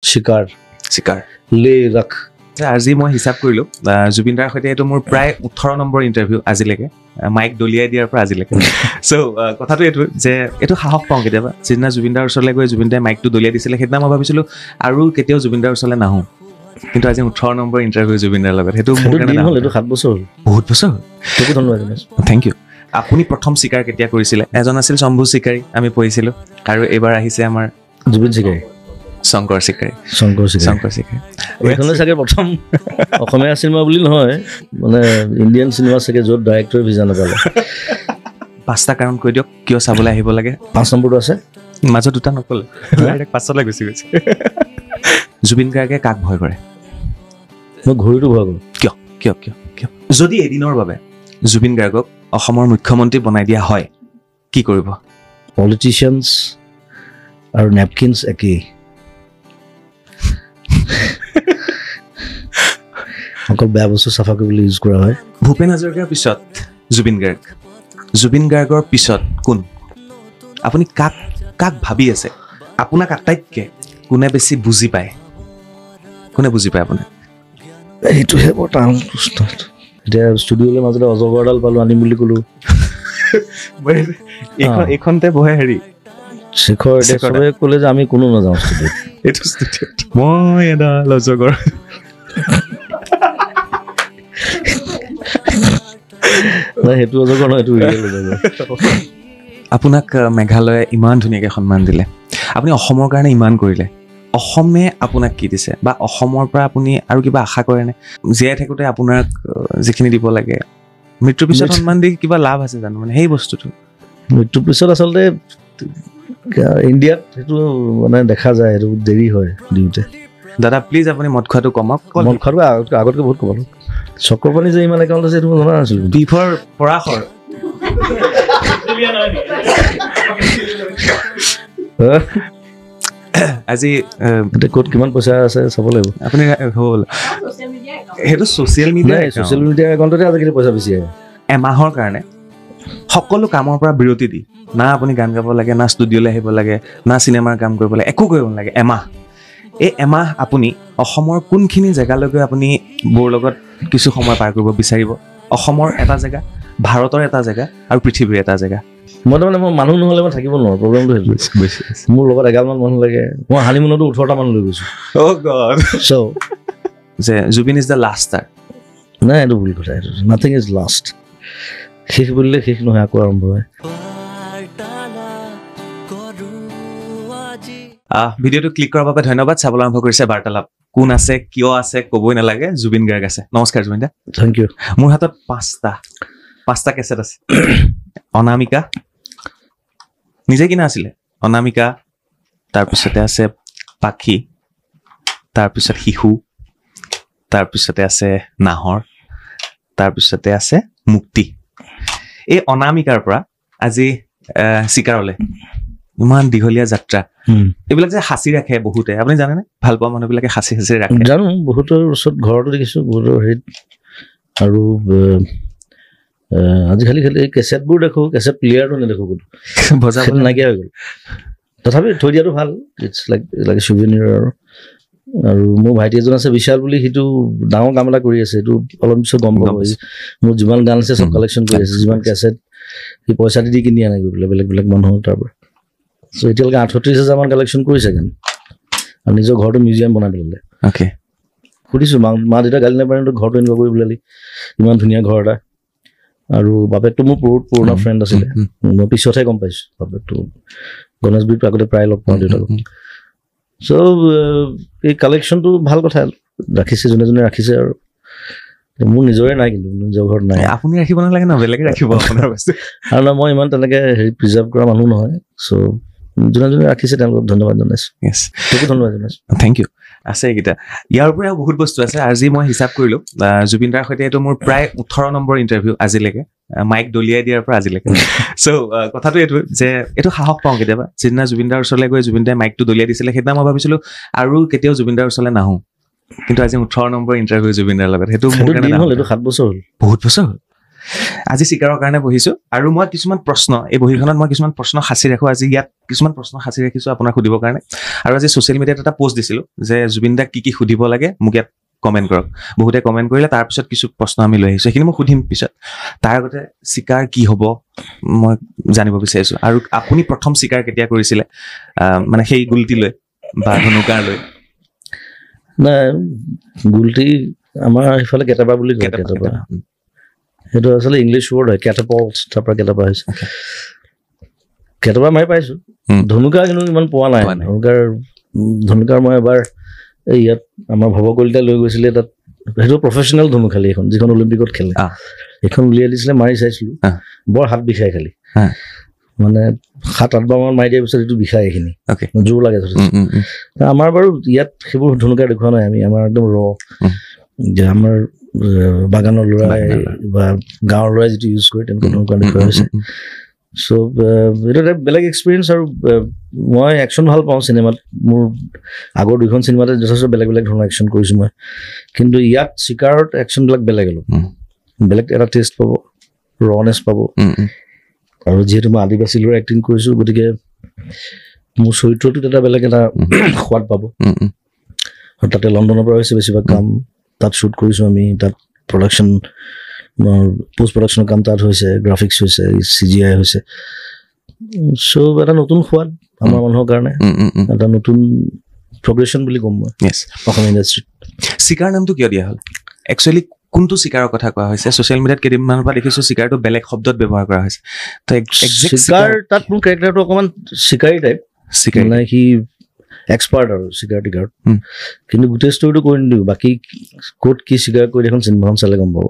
শিকাৰ শিকাৰ লে ৰাখ আজি মই হিচাপ কৰিলোঁ জুবিন দাৰ সৈতে এইটো মোৰ প্ৰায় 18 নম্বৰ ইণ্টাৰভিউ আজিলৈকে মাইক দলিয়াই দিয়াৰ পৰা আজিলৈকে চ' কথাটো এইটো যে এইটো সাহস পাওঁ কেতিয়াবা যিদিনা জুবিন দাৰ ওচৰলৈ গৈ জুবিন দাই মাইকটো দলিয়াই দিছিলে সেইদিনা মই ভাবিছিলোঁ আৰু কেতিয়াও জুবিন দাৰ ওচৰলৈ নাহোঁ কিন্তু আজি 18 নম্বৰ ইণ্টাৰভিউ জুবিন দাৰ লগত সেইটো মোৰ কাৰণে হ'ল এইটো 7 বছৰ হ'ল বহুত বছৰ হ'ল তোকো ধন্যবাদ থেংক ইউ আপুনি প্ৰথম শিকাৰ কেতিয়া কৰিছিলে এজন আছিল শম্ভু শিকাৰী আমি পঢ়িছিলোঁ আৰু এইবাৰ আহিছে আমাৰ জুবিন শিকাৰী শংকৰ শিকাৰী এইখনে চাগে প্ৰথম অসমীয়া চিনেমা বুলি নহয় মানে ইণ্ডিয়ান চিনেমা চাগে য'ত ডাইৰেক্টৰ ভিজা নাপালে 5টা কাৰণ কৈ দিয়ক কিয় চাবলৈ আহিব লাগে 5 নম্বৰটো আছে মাজত 2টা নকলে ডাইৰেক্ট 5লৈ গুচি গৈছে জুবিন গাৰ্গে কাক ভয় কৰে মই ঘড়ীটো ভয় কৰোঁ কিয় কিয় কিয় কিয় যদি এদিনৰ বাবে জুবিন গাৰ্গক অসমৰ মুখ্যমন্ত্ৰী বনাই দিয়া হয় কি কৰিব পলিটিচিয়ানছ আৰু নেপকিনছ একেই অকল বেয়া বস্তু চাফা কৰিবলৈ ইউজ কৰা হয় ভূপেন হাজৰিকাৰ পিছত জুবিন গাৰ্গৰ পিছত কোন আপুনি কাক কাক ভাবি আছে আপোনাক আটাইতকৈ কোনে বেছি বুজি পায় আপোনাক এইটোহে বৰ টান প্ৰশ্ন এতিয়া ষ্টুডিঅ'লৈ মাজতে অজগৰডাল পালোঁ আনিম বুলি ক'লোঁ এইখনতে বহে হেৰি শেখৰ এতিয়া চবে ক'লে যে আমি কোনো নাযাওঁ ষ্টুডিঅ'ত এইটো ষ্টুডিঅ'ত মই এডাল অজগৰ সেইটো অজগৰ নহয় এইটো আপোনাক মেঘালয়ে ইমান ধুনীয়াকৈ সন্মান দিলে আপুনি অসমৰ কাৰণে ইমান কৰিলে অসমে আপোনাক কি দিছে বা অসমৰ পৰা আপুনি আৰু কিবা আশা কৰেনে জীয়াই থাকোঁতে আপোনাক যিখিনি দিব লাগে মৃত্যুৰ পিছত সন্মান দি কিবা লাভ আছে জানো মানে সেই বস্তুটো মৃত্যুৰ পিছত আচলতে ইণ্ডিয়াত সেইটো মানে দেখা যায় সেইটো দেৰি হয় দিওঁতে দাদা প্লিজ আপুনি মদ খোৱাটো কমাওক মদ খোৱাটো আগতকৈ বহুত কমালোঁ চক্ৰপাণি যে ইমান একাউণ্ট আছে সেইটো মই জনা নাছিলোঁ বিফৰ পৰাশৰ আজি ক'ত কিমান পইচা আছে চাব লাগিব আপুনি হ'ল সেইটো ছ'চিয়েল মিডিয়া একাউণ্টতে আজিকালি পইচা বেছি আহে এমাহৰ কাৰণে সকলো কামৰ পৰা বিৰতি দি না আপুনি গান গাব লাগে না ষ্টুডিঅ'লৈ আহিব লাগে না চিনেমাৰ কাম কৰিব লাগে একো কৰিব নালাগে এমাহ আপুনি অসমৰ কোনখিনি জেগালৈকে আপুনি বৰ লগত কিছু সময় পাৰ কৰিব বিচাৰিব অসমৰ এটা জেগা ভাৰতৰ এটা জেগা আৰু পৃথিৱীৰ এটা জেগা মই তাৰমানে মই মানুহ নহ'লে মই থাকিব নোৱাৰোঁ প্ৰব্লেমটো সেইটো মোৰ লগত 11মান মানুহ লাগে মই হানিমুনতো 18টা মানুহ লৈ গৈছোঁ যে Zubeen is the last star নাই এইটো ভুল কথা এইটো নাথিং ইজ লাষ্ট শেষ বুলিলে শেষ নহয় আকৌ আৰম্ভ হয় ভিডিঅ'টো ক্লিক কৰাৰ বাবে ধন্যবাদ চাবলৈ আৰম্ভ কৰিছে বাৰ্তালাপ কোন আছে কিয় আছে ক'বই নালাগে জুবিন গাৰ্গ আছে নমস্কাৰ জুবিন দা থেংক ইউ মোৰ হাতত 5টা কেছেট আছে অনামিকা নিজে কিনা আছিলে অনামিকা তাৰপিছতে আছে পাখি তাৰপিছত শিশু তাৰপিছতে আছে নাহৰ তাৰপিছতে আছে মুক্তি এই অনামিকাৰ পৰা আজি চিকাৰলৈ ইমান দীঘলীয়া যাত্ৰা এইবিলাক যে সাঁচি ৰাখে বহুতে আপুনি জানেনে ভাল পোৱা মানুহবিলাকে সাঁচি ৰাখে জানো বহুতৰ ওচৰত ঘৰতো দেখিছোঁ বহুতৰ হেৰিত আৰু আজিকালি খালি কেছেটবোৰ দেখোঁ কেছেট প্লেয়াৰটো নেদেখোঁ ক'তো বজাবলৈ নাইকিয়া হৈ গ'ল তথাপি থৈ দিয়াটো ভাল ইটছ লাইক চুভেনিৰ আৰু মোৰ ভাইটি এজন আছে বিশাল বুলি সিটো ডাঙৰ কাম এটা কৰি আছে এইটো অলপ পিছত গম পাব মোৰ যিমান গান আছে চব কালেকশ্যন কৰি আছে যিমান কেছেট সি পইচা দি কিনি আনে গৈ পেলাই বেলেগ মানুহৰ তাৰ পৰা চ' এতিয়ালৈকে 38,000 মান কালেকশ্যন কৰিছে গান আৰু নিজৰ ঘৰটো মিউজিয়াম বনাই পেলালে সুধিছোঁ মা দেউতা গালি নাপাৰে ঘৰটো এনেকুৱা কৰি পেলালি ইমান ধুনীয়া ঘৰ এটা আৰু বাপেকটো মোৰ বহুত পুৰণা ফ্ৰেণ্ড আছিলে মই পিছতহে গম পাইছোঁ বাপেকটো গণেশগুৰিটো আগতে প্ৰায় লগ পাওঁ দেউতাক চ' এই কালেকশ্যনটো ভাল কথা ৰাখিছে যোনে যোনে ৰাখিছে আৰু মোৰ নিজৰে নাই কিন্তু নিজৰ ঘৰত নাই আপুনি ৰাখিব নালাগে ন বেলেগে ৰাখিব আপোনাৰ বস্তু আৰু না মই ইমান তেনেকৈ হেৰি প্ৰিজাৰ্ভ কৰা মানুহ নহয় চ' যোনে যোনে ৰাখিছে তেওঁলোকক ধন্যবাদ জনাইছোঁ তোকো ধন্যবাদ জনাইছোঁ থেংক ইউ আছে এইকেইটা ইয়াৰ পৰাও বহুত বস্তু আছে আজি মই হিচাপ কৰিলোঁ জুবিন দাৰ সৈতে এইটো মোৰ প্ৰায় 18 নম্বৰ ইণ্টাৰভিউ আজিলৈকে মাইক দলিয়াই দিয়াৰ পৰা আজিলৈকে চ' কথাটো এইটো যে এইটো সাহস পাওঁ কেতিয়াবা যিদিনা জুবিন দাৰ ওচৰলৈ গৈ জুবিন দাই মাইকটো দলিয়াই দিছিলে সেইদিনা মই ভাবিছিলোঁ আৰু কেতিয়াও জুবিন দাৰ ওচৰলৈ নাহোঁ কিন্তু আজি 18 নম্বৰ ইণ্টাৰভিউ জুবিন দাৰ লগত সেইটো মোৰ কাৰণে 7 বছৰ হ'ল বহুত বছৰ হ'ল আজি চিকাৰৰ কাৰণে বহিছো আৰু মই কিছুমান প্ৰশ্ন এই বহিখনত মই কিছুমান প্ৰশ্ন সাঁচি ৰাখো আজি ইয়াত কিছুমান প্ৰশ্ন সাঁচি ৰাখিছো আপোনাক সুধিবৰ কাৰণে আৰু আজি ছ'চিয়েল মিডিয়াত এটা পোষ্ট দিছিলো যে জুবিন দাক কি সুধিব লাগে মোক ইয়াত কমেণ্ট কৰক বহুতে কমেণ্ট কৰিলে তাৰপিছত কিছু প্ৰশ্ন আমি লৈ আহিছো সেইখিনি মই সুধিম পিছত তাৰ আগতে চিকাৰ কি হ'ব মই জানিব বিচাৰিছো আৰু আপুনি প্ৰথম চিকাৰ কেতিয়া কৰিছিলে মানে সেই গুলটি লৈ বা ধনুকাৰ লৈ নাই গুলটি আমাৰ ইফালে কেটাবা বুলি কয় কেটাবা সেইটো আচলতে ইংলিছ ৱৰ্ড হয় কেটাপল্ট তাৰ পৰা কেটাবা হৈছে কেটাবা মাৰি পাইছো ধনুকাৰ কিন্তু ইমান পোৱা নাই ধনুকাৰ মই এবাৰ ইয়াত আমাৰ ভৱ কলিতা লৈ গৈছিলে তাত সেইটো প্ৰফেচনেল ধনু খালি এখন যিখন অলিম্পিকত খেলে এখন উলিয়াই দিছিলে মাৰি চাইছিলো বৰ হাত বিষাই খালি মানে 7-8 বাৰ মান মাৰি দিয়াৰ পিছত এইটো বিষাই এইখিনি জোৰ লাগে আমাৰ বাৰু ইয়াত সেইবোৰ ধনুকাৰ দেখুওৱা নাই আমি আমাৰ একদম যে আমাৰ বাগানৰ ল'ৰাই বা গাঁৱৰ ল'ৰাই যিটো ইউজ কৰে তেনেকুৱা ধনুকাৰ দেখুওৱা হৈছে চ' এইটো এটা বেলেগ এক্সপিৰিয়েঞ্চ আৰু মই একশ্যন ভাল পাওঁ চিনেমাত মোৰ আগৰ দুখন চিনেমাতে যথেষ্ট বেলেগ বেলেগ ধৰণৰ একশ্যন কৰিছোঁ মই কিন্তু ইয়াত চিকাৰত একশ্যনবিলাক বেলেগ অলপ বেলেগ এটা টেষ্ট পাব ৰনেছ পাব আৰু যিহেতু মই আদিবাসী ল'ৰা এক্টিং কৰিছোঁ গতিকে মোৰ চৰিত্ৰটোত এটা বেলেগ এটা সোৱাদ পাব আৰু তাতে লণ্ডনৰ পৰা হৈছে বেছিভাগ কাম তাত শ্বুট কৰিছোঁ আমি তাত প্ৰডাকশ্যন পোষ্ট প্ৰডাকশ্যনৰ কাম তাত হৈছে গ্ৰাফিক্স হৈছে CGI হৈছে চ' এটা নতুন সোৱাদ আমাৰ মানুহৰ কাৰণে এটা নতুন প্ৰগ্ৰেশ্যন বুলি ক'ম মই অসম ইণ্ডাষ্ট্ৰীত চিকাৰ নামটো কিয় দিয়া হ'ল একচুৱেলি কোনটো চিকাৰৰ কথা কোৱা হৈছে ছ'চিয়েল মিডিয়াত কেইদিনমানৰ পৰা দেখিছোঁ চিকাৰটো বেলেগ শব্দত ব্যৱহাৰ কৰা হৈছে তো চিকাৰ তাত মোৰ কেৰেক্টাৰটো অকণমান চিকাৰী টাইপ মানে সি এক্সপাৰ্ট আৰু চিকাৰ টিকাৰত কিন্তু গোটেই ষ্টৰিটো কৰি নিদিওঁ বাকী ক'ত কি চিকাৰ কৰি এখন চিনেমাখন চালে গম পাব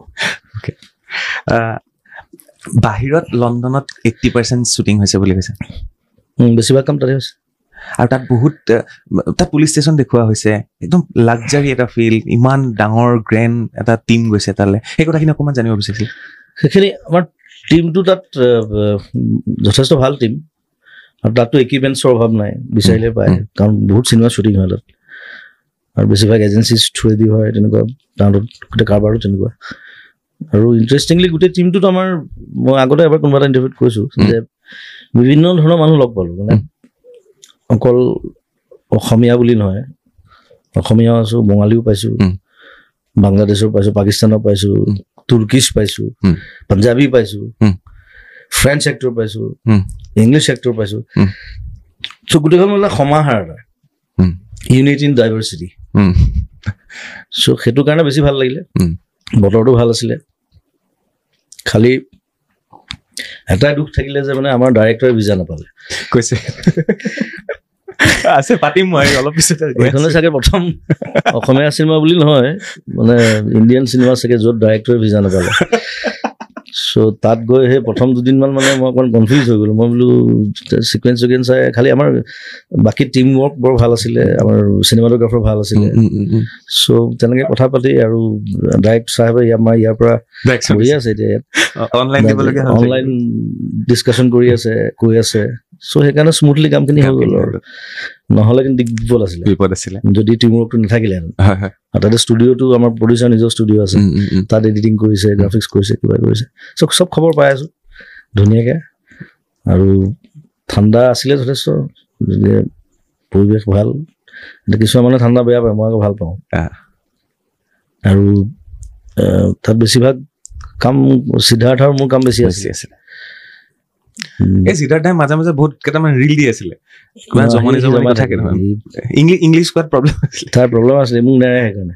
বাহিৰত লণ্ডনত 80% শ্বুটিং হৈছে বুলি কৈছে বেছিভাগ কাম তাতে হৈছে আৰু তাত বহুত তাত পুলিচ ষ্টেচন দেখুওৱা হৈছে একদম লাক্সাৰী এটা ফিল ইমান ডাঙৰ গ্ৰেণ্ড এটা টিম গৈছে তালৈ সেই কথাখিনি অকণমান জানিব বিচাৰিছিল সেইখিনি আমাৰ টিমটো তাত যথেষ্ট ভাল টিম আৰু তাততো ইকুইপমেণ্টছৰ অভাৱ নাই বিচাৰিলে পায় কাৰণ বহুত চিনেমা শ্বুটিং হয় তাত আৰু বেছিভাগ এজেঞ্চিজ থ্ৰুৱেদি হয় তেনেকুৱা তাহাঁতত গোটেই কাৰবাৰো তেনেকুৱা আৰু ইণ্টাৰেষ্টিংলি গোটেই টিমটোত আমাৰ মই আগতে এবাৰ কোনোবা এটা ইণ্টাৰভিউত কৈছোঁ যে বিভিন্ন ধৰণৰ মানুহ লগ পালোঁ মানে অকল অসমীয়া বুলি নহয় অসমীয়াও আছোঁ বঙালীও পাইছোঁ বাংলাদেশৰ পাইছোঁ পাকিস্তানৰ পাইছোঁ তুৰ্কিছ পাইছোঁ পাঞ্জাবী পাইছোঁ ফ্ৰেঞ্চ এক্টৰ পাইছোঁ ইংলিছ এক্টৰ পাইছোঁ চ' গোটেইখন মানে সমাহাৰ এটা ইউনিটি ইন ডাইভাৰ্চিটি চ' সেইটো কাৰণে বেছি ভাল লাগিলে বতৰটো ভাল আছিলে খালি এটাই দুখ থাকিলে যে মানে আমাৰ ডাইৰেক্টৰে ভিজা নাপালে কৈছে আছে পাতিম মই অলপ পিছতে এইখনে চাগে প্ৰথম অসমীয়া চিনেমা বুলি নহয় মানে ইণ্ডিয়ান চিনেমা চাগে য'ত ডাইৰেক্টৰে ভিজা নাপালে চ' তাত গৈ সেই প্ৰথম দুদিনমান মানে মই অকণমান কনফিউজ হৈ গ'লোঁ মই বোলো চিকুৱেঞ্চ চাই খালি আমাৰ বাকী টিম ৱৰ্ক বৰ ভাল আছিলে আমাৰ চিনেমাটোগ্ৰাফাৰ ভাল আছিলে চ' তেনেকৈ কথা পাতি আৰু ডাইৰেক্ট চাহেবে আমাৰ ইয়াৰ পৰা কৰি আছে এতিয়া অনলাইন ডিছকাশ্যন কৰি আছে কৈ আছে চ' সেইকাৰণে স্মুথলি কামখিনি হৈ গ'ল আৰু নহ'লে কিন্তু বিপদ আছিলে যদি টিম ৱৰ্কটো নাথাকিলে আৰু তাতে ষ্টুডিঅ'টো আমাৰ প্ৰডিউচাৰ নিজৰ ষ্টুডিঅ' আছে তাত এডিটিং কৰিছে গ্ৰাফিক্স কৰিছে কিবা কৰিছে চব খবৰ পাই আছোঁ ধুনীয়াকৈ আৰু ঠাণ্ডা আছিলে যথেষ্ট গতিকে পৰিৱেশ ভাল এতিয়া কিছুমান মানে ঠাণ্ডা বেয়া পায় মই আকৌ ভাল পাওঁ আৰু তাত বেছিভাগ কাম সিদ্ধাৰ্থৰ মোৰ কাম বেছি আছিলে এই সিদ্ধাৰ্থে মাজে মাজে বহুত কেইটামান ৰিল দি আছিলে থাকে ইংলিছ কোৱাত প্ৰব্লেম আছিলে তাৰ প্ৰব্লেম আছিলে মোক নেৰে সেইকাৰণে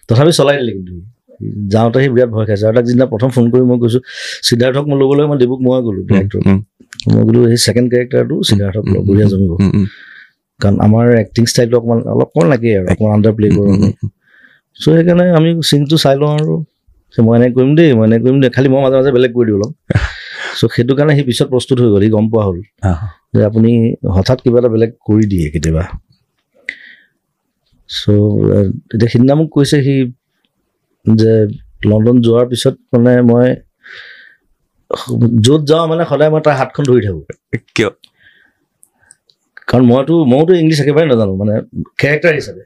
তথাপি চলাই দিলে কিন্তু যাওঁতে সি বিৰাট ভয় খাইছে আৰু তাক যিদিনা প্ৰথম ফোন কৰি মই কৈছোঁ সিদ্ধাৰ্থক মই ল'বলৈ মই দেৱুক মই গ'লোঁ ডাইৰেক্টৰ মই গ'লোঁ সেই ছেকেণ্ড কেৰেক্টাৰটো সিদ্ধাৰ্থক বঢ়িয়া জমিব কাৰণ আমাৰ এক্টিং ষ্টাইলটো অলপমান লাগে আৰু অকণমান আণ্ডাৰ প্লে কৰোঁ আমি চ' সেইকাৰণে আমি চিনটো চাই লওঁ আৰু মই এনেকৈ কৰিম দেই খালি মই মাজে মাজে বেলেগ কৰি দিওঁ অলপ চ' সেইটো কাৰণে সি পিছত প্ৰস্তুত হৈ গ'ল সি গম পোৱা হ'ল যে আপুনি হঠাৎ কিবা এটা বেলেগ কৰি দিয়ে কেতিয়াবা চ' এতিয়া সিদিনা মোক কৈছে সি যে লণ্ডন যোৱাৰ পিছত মানে মই য'ত যাওঁ মানে সদায় মই তাৰ হাতখন ধৰি থাকোঁ কিয় কাৰণ মইতো ইংলিছ একেবাৰে নাজানো মানে কেৰেক্টাৰ হিচাপে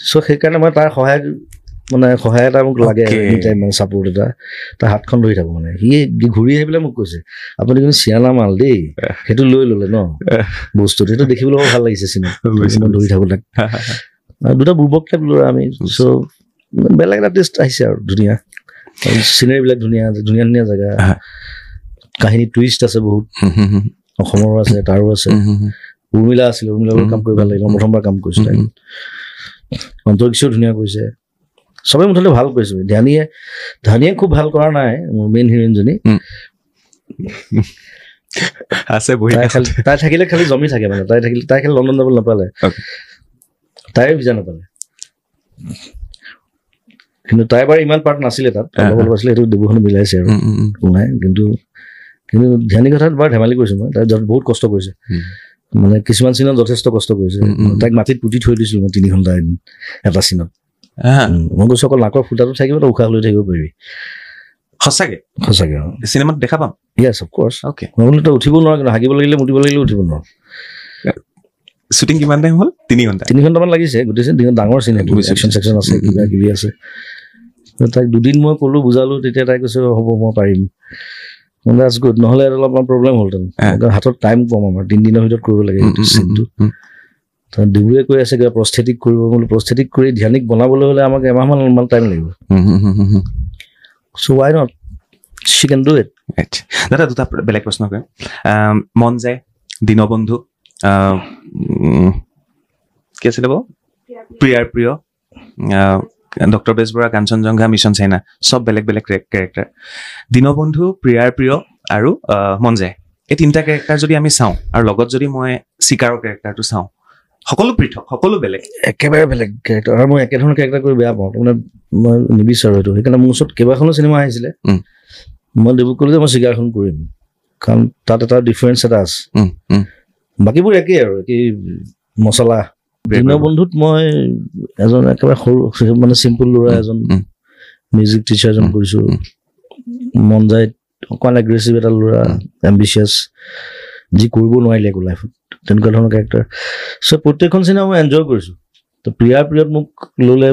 চ' সেইকাৰণে মই তাৰ সহায় এটা মোক লাগে এনি টাইম মানে ছাপৰ্ট এটা তাৰ হাতখন ধৰি থাকোঁ মানে সি ঘূৰি আহি পেলাই মোক কৈছে আপুনি কিন্তু চিয়ানা মাল দেই সেইটো লৈ ল'লে ন বস্তুটো সেইটো দেখিবলৈ ভাল লাগিছে চিনেমা ধৰি থাকোঁ তাক দুটা বুৰ্বক টাইপ ল'ৰা আমি চ' বেলেগ এটা টেষ্ট আহিছে আৰু ধুনীয়া চিনেৰীবিলাক ধুনীয়া ধুনীয়া জেগা কাহিনী টুইষ্ট আছে বহুত অসমৰো আছে তাৰো আছে উৰ্মিলা আছিলে উৰ্মিলাৰ কাম কৰি ভাল লাগিল প্ৰথমবাৰ কাম কৰিছোঁ তাই অন্তৰিক্ষও ধুনীয়া কৰিছে চবে মুঠতে ভাল কৰিছে ধানিয়ে খুব ভাল কৰা নাই মোৰ মেইন হিৰইনজনী আছে তাই থাকিলে খালি জমি থাকে মানে তাই খালি লণ্ডন যাবলৈ নাপালে তাইৰ ভিজা নাপালে কিন্তু তাই বাৰু ইমান পাৰ্ট নাছিলে তাত ল'ব আছিলে সেইটো দেৱখনে মিলাইছে আৰু নাই কিন্তু ধ্যানী কথাত বাৰু ধেমালি কৰিছোঁ মই তাই বহুত কষ্ট কৰিছে মানে কিছুমান চিনত যথেষ্ট কষ্ট কৰিছে তাইক মাটিত পুতি থৈ দিছিলোঁ মই 3 ঘণ্টা এদিন এটা চিনত মই কৈছোঁ অকল নাকৰ ফুটাটো থাকিব তই উশাহ লৈ থাকিব পাৰিবি সঁচাকে চিনেমাত দেখা পাম য়েছ অফক'ৰ্ছ মই বোলো তই উঠিব নোৱাৰ কিন্তু হাগিব লাগিলে মুতিব লাগিলে উঠিব নোৱাৰ শ্বুটিং কিমান টাইম হ'ল 3 ঘণ্টামান লাগিছে গোটেই ডাঙৰ চিন ছেকশ্যন আছে কিবা কিবি আছে তাইক দুদিন মই ক'লো বুজালো তেতিয়া তাই কৈছে হ'ব মই পাৰিম মানে আজ গুড নহ'লে অলপমান প্ৰব্লেম হ'লহেঁতেন হাতত টাইম কম আমাৰ 3 দিনৰ ভিতৰত কৰিব লাগে এইটো চিনটো ডিবুৱে কৈ আছে কিবা প্ৰস্থেটিক কৰিব বোলো প্ৰস্থেটিক কৰি ধ্যানিক বনাবলৈ হ'লে আমাক এমাহমান টাইম লাগিব so' why not she can do it দাদা দুটা বেলেগ প্ৰশ্ন কৰিম মন যায় দীনবন্ধু কি আছিলে বাৰু প্ৰিয়াৰ প্ৰিয় doctor Bezbaruah Kanchenjunga mission China চব বেলেগ বেলেগ কেৰেক্টাৰ দীনবন্ধু প্ৰিয়াৰ প্ৰিয় আৰু মন যায় এই 3টা কেৰেক্টাৰ যদি আমি চাওঁ আৰু লগত যদি মই চিকাৰৰ কেৰেক্টাৰটো চাওঁ সকলো পৃথক সকলো বেলেগ একেবাৰে বেলেগ কেৰেক্টাৰ আৰু মই একেধৰণৰ কেৰেক্টাৰ কৰি বেয়া পাওঁ মানে মই নিবিচাৰোঁ এইটো সেইকাৰণে মোৰ ওচৰত কেইবাখনো চিনেমা আহিছিলে মই ডিবুক ক'লো যে মই চিকাৰখন কৰিম কাৰণ তাত এটা ডিফাৰেঞ্চ এটা আছে বাকীবোৰ একেই আৰু একেই মচলা দীনবন্ধুত মই এজন একেবাৰে সৰু মানে চিম্পুল ল'ৰা এজন মিউজিক টিচাৰ এজন কৰিছোঁ মন যায় অকণমান এগ্ৰেছিভ এটা ল'ৰা এম্বিচিয়াছ যি কৰিব নোৱাৰিলে একো লাইফত তেনেকুৱা ধৰণৰ কেৰেক্টাৰ চ' প্ৰত্যেকখন চিনেমা মই এনজয় কৰিছোঁ তো প্ৰিয়াৰ প্ৰিয়ত মোক ল'লে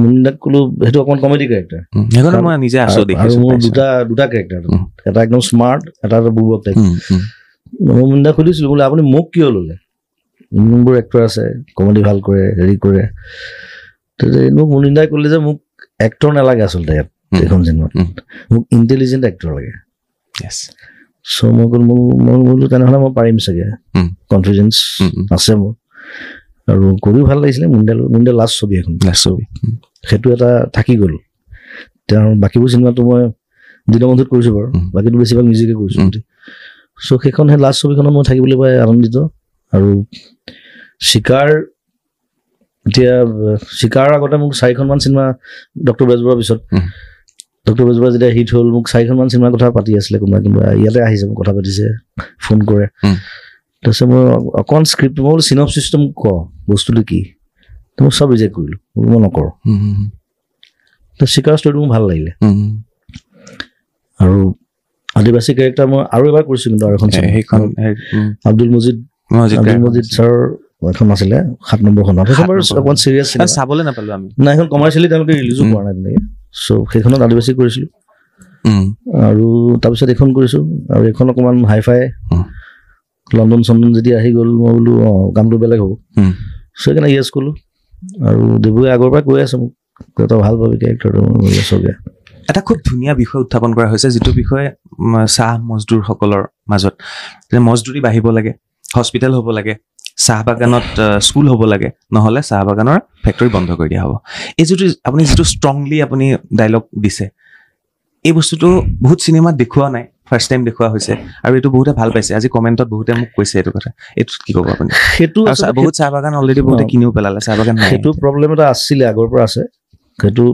মুনিন্দাক ক'লো সেইটো অকণমান কমেডি কেৰেক্টাৰ আৰু মোৰ দুটা কেৰেক্টাৰ এটা একদম স্মাৰ্ট এটা বুৰ্বক টাইপ মই মুনিন্দাক সুধিছিলোঁ বোলে আপুনি মোক কিয় ল'লে ইমানবোৰ এক্টৰ আছে কমেডি ভাল কৰে হেৰি কৰে মোক মুনিন্দাই ক'লে যে মোক এক্টৰ নালাগে আচলতে ইয়াত এইখন চিনেমাত মোক ইণ্টেলিজেণ্ট এক্টৰ লাগে চ' মই বোলো তেনেহ'লে মই পাৰিম চাগে কনফিডেঞ্চ আছে মোৰ আৰু কৰিও ভাল লাগিছিলে মুনিন্দা লাষ্ট ছবি এখন সেইটো এটা থাকি গ'ল তেওঁৰ বাকীবোৰ চিনেমাটো মই দীনবন্ধুত কৰিছোঁ বাৰু বাকীটো বেছিভাগ মিউজিকে কৰিছোঁ চ' সেইখন সেই লাষ্ট ছবিখনত মই থাকিবলৈ পাই আনন্দিত আৰু চিকাৰ আগতে মোক 4খনমান চিনেমা ডক্টৰ বেজবৰুৱাৰ পিছত ডক্টৰ বেজবৰুৱা যেতিয়া হিট হ'ল মোক 4খনমান চিনেমাৰ কথা পাতি আছিলে কোনোবা ইয়াতে আহিছে মোক কথা পাতিছে ফোন কৰে তাৰপিছত মই অকণমান স্ক্ৰিপ্ট মই বোলো চিনপচিছটো মোক ক বস্তুটো কি মোক চব ৰিজেক্ট কৰিলোঁ মই নকৰোঁ তো চিকাৰ ষ্টৰিটো মোৰ ভাল লাগিলে আৰু আদিবাসী কেৰেক্টাৰ মই আৰু এবাৰ কৰিছোঁ কিন্তু আৰু এখন আব্দুল মজিদ ছাৰৰ এখন আছিলে 7 নম্বৰখন অকণমান চিৰিয়াছ চাবলৈ নাপালোঁ আমি নাই এখন কমাৰ্চিয়েলি তেওঁলোকে ৰিলিজো কৰা নাই তেনেকৈ চ' সেইখনত আদিবাসী কৰিছিলোঁ আৰু তাৰপিছত এইখন কৰিছোঁ আৰু এইখন অকণমান হাই-ফাই লণ্ডন চন্দন যেতিয়া আহি গ'ল মই বোলো কামটো বেলেগ হ'ব চ' সেইকাৰণে য়েছ ক'লোঁ আৰু দেবুৱে আগৰ পৰা কৈ আছে মোক তই ভাল পাবি কেৰেক্টাৰটো চবে এটা খুব ধুনীয়া বিষয় উত্থাপন কৰা হৈছে যিটো বিষয়ে চাহ মজদুৰসকলৰ মাজত যে মজদুৰি বাঢ়িব লাগে হস্পিটেল হ'ব লাগে চাহ বাগানত স্কুল হ'ব লাগে নহ'লে চাহ বাগানৰ ফেক্টৰী বন্ধ কৰি দিয়া হ'ব এই আপুনি যিটো ষ্ট্ৰংলি আপুনি ডাইলগ দিছে এই বস্তুটো বহুত চিনেমাত দেখুওৱা নাই ফাৰ্ষ্ট টাইম দেখুওৱা হৈছে আৰু এইটো বহুতে ভাল পাইছে আজি কমেণ্টত বহুতে মোক কৈছে এইটো কথা এইটো কি ক'ব আপুনি সেইটো বহুত চাহ বাগান অলৰেডি বহুতে কিনিও পেলালে চাহ বাগান সেইটো প্ৰব্লেম এটা আছিলে আগৰ পৰা আছে সেইটো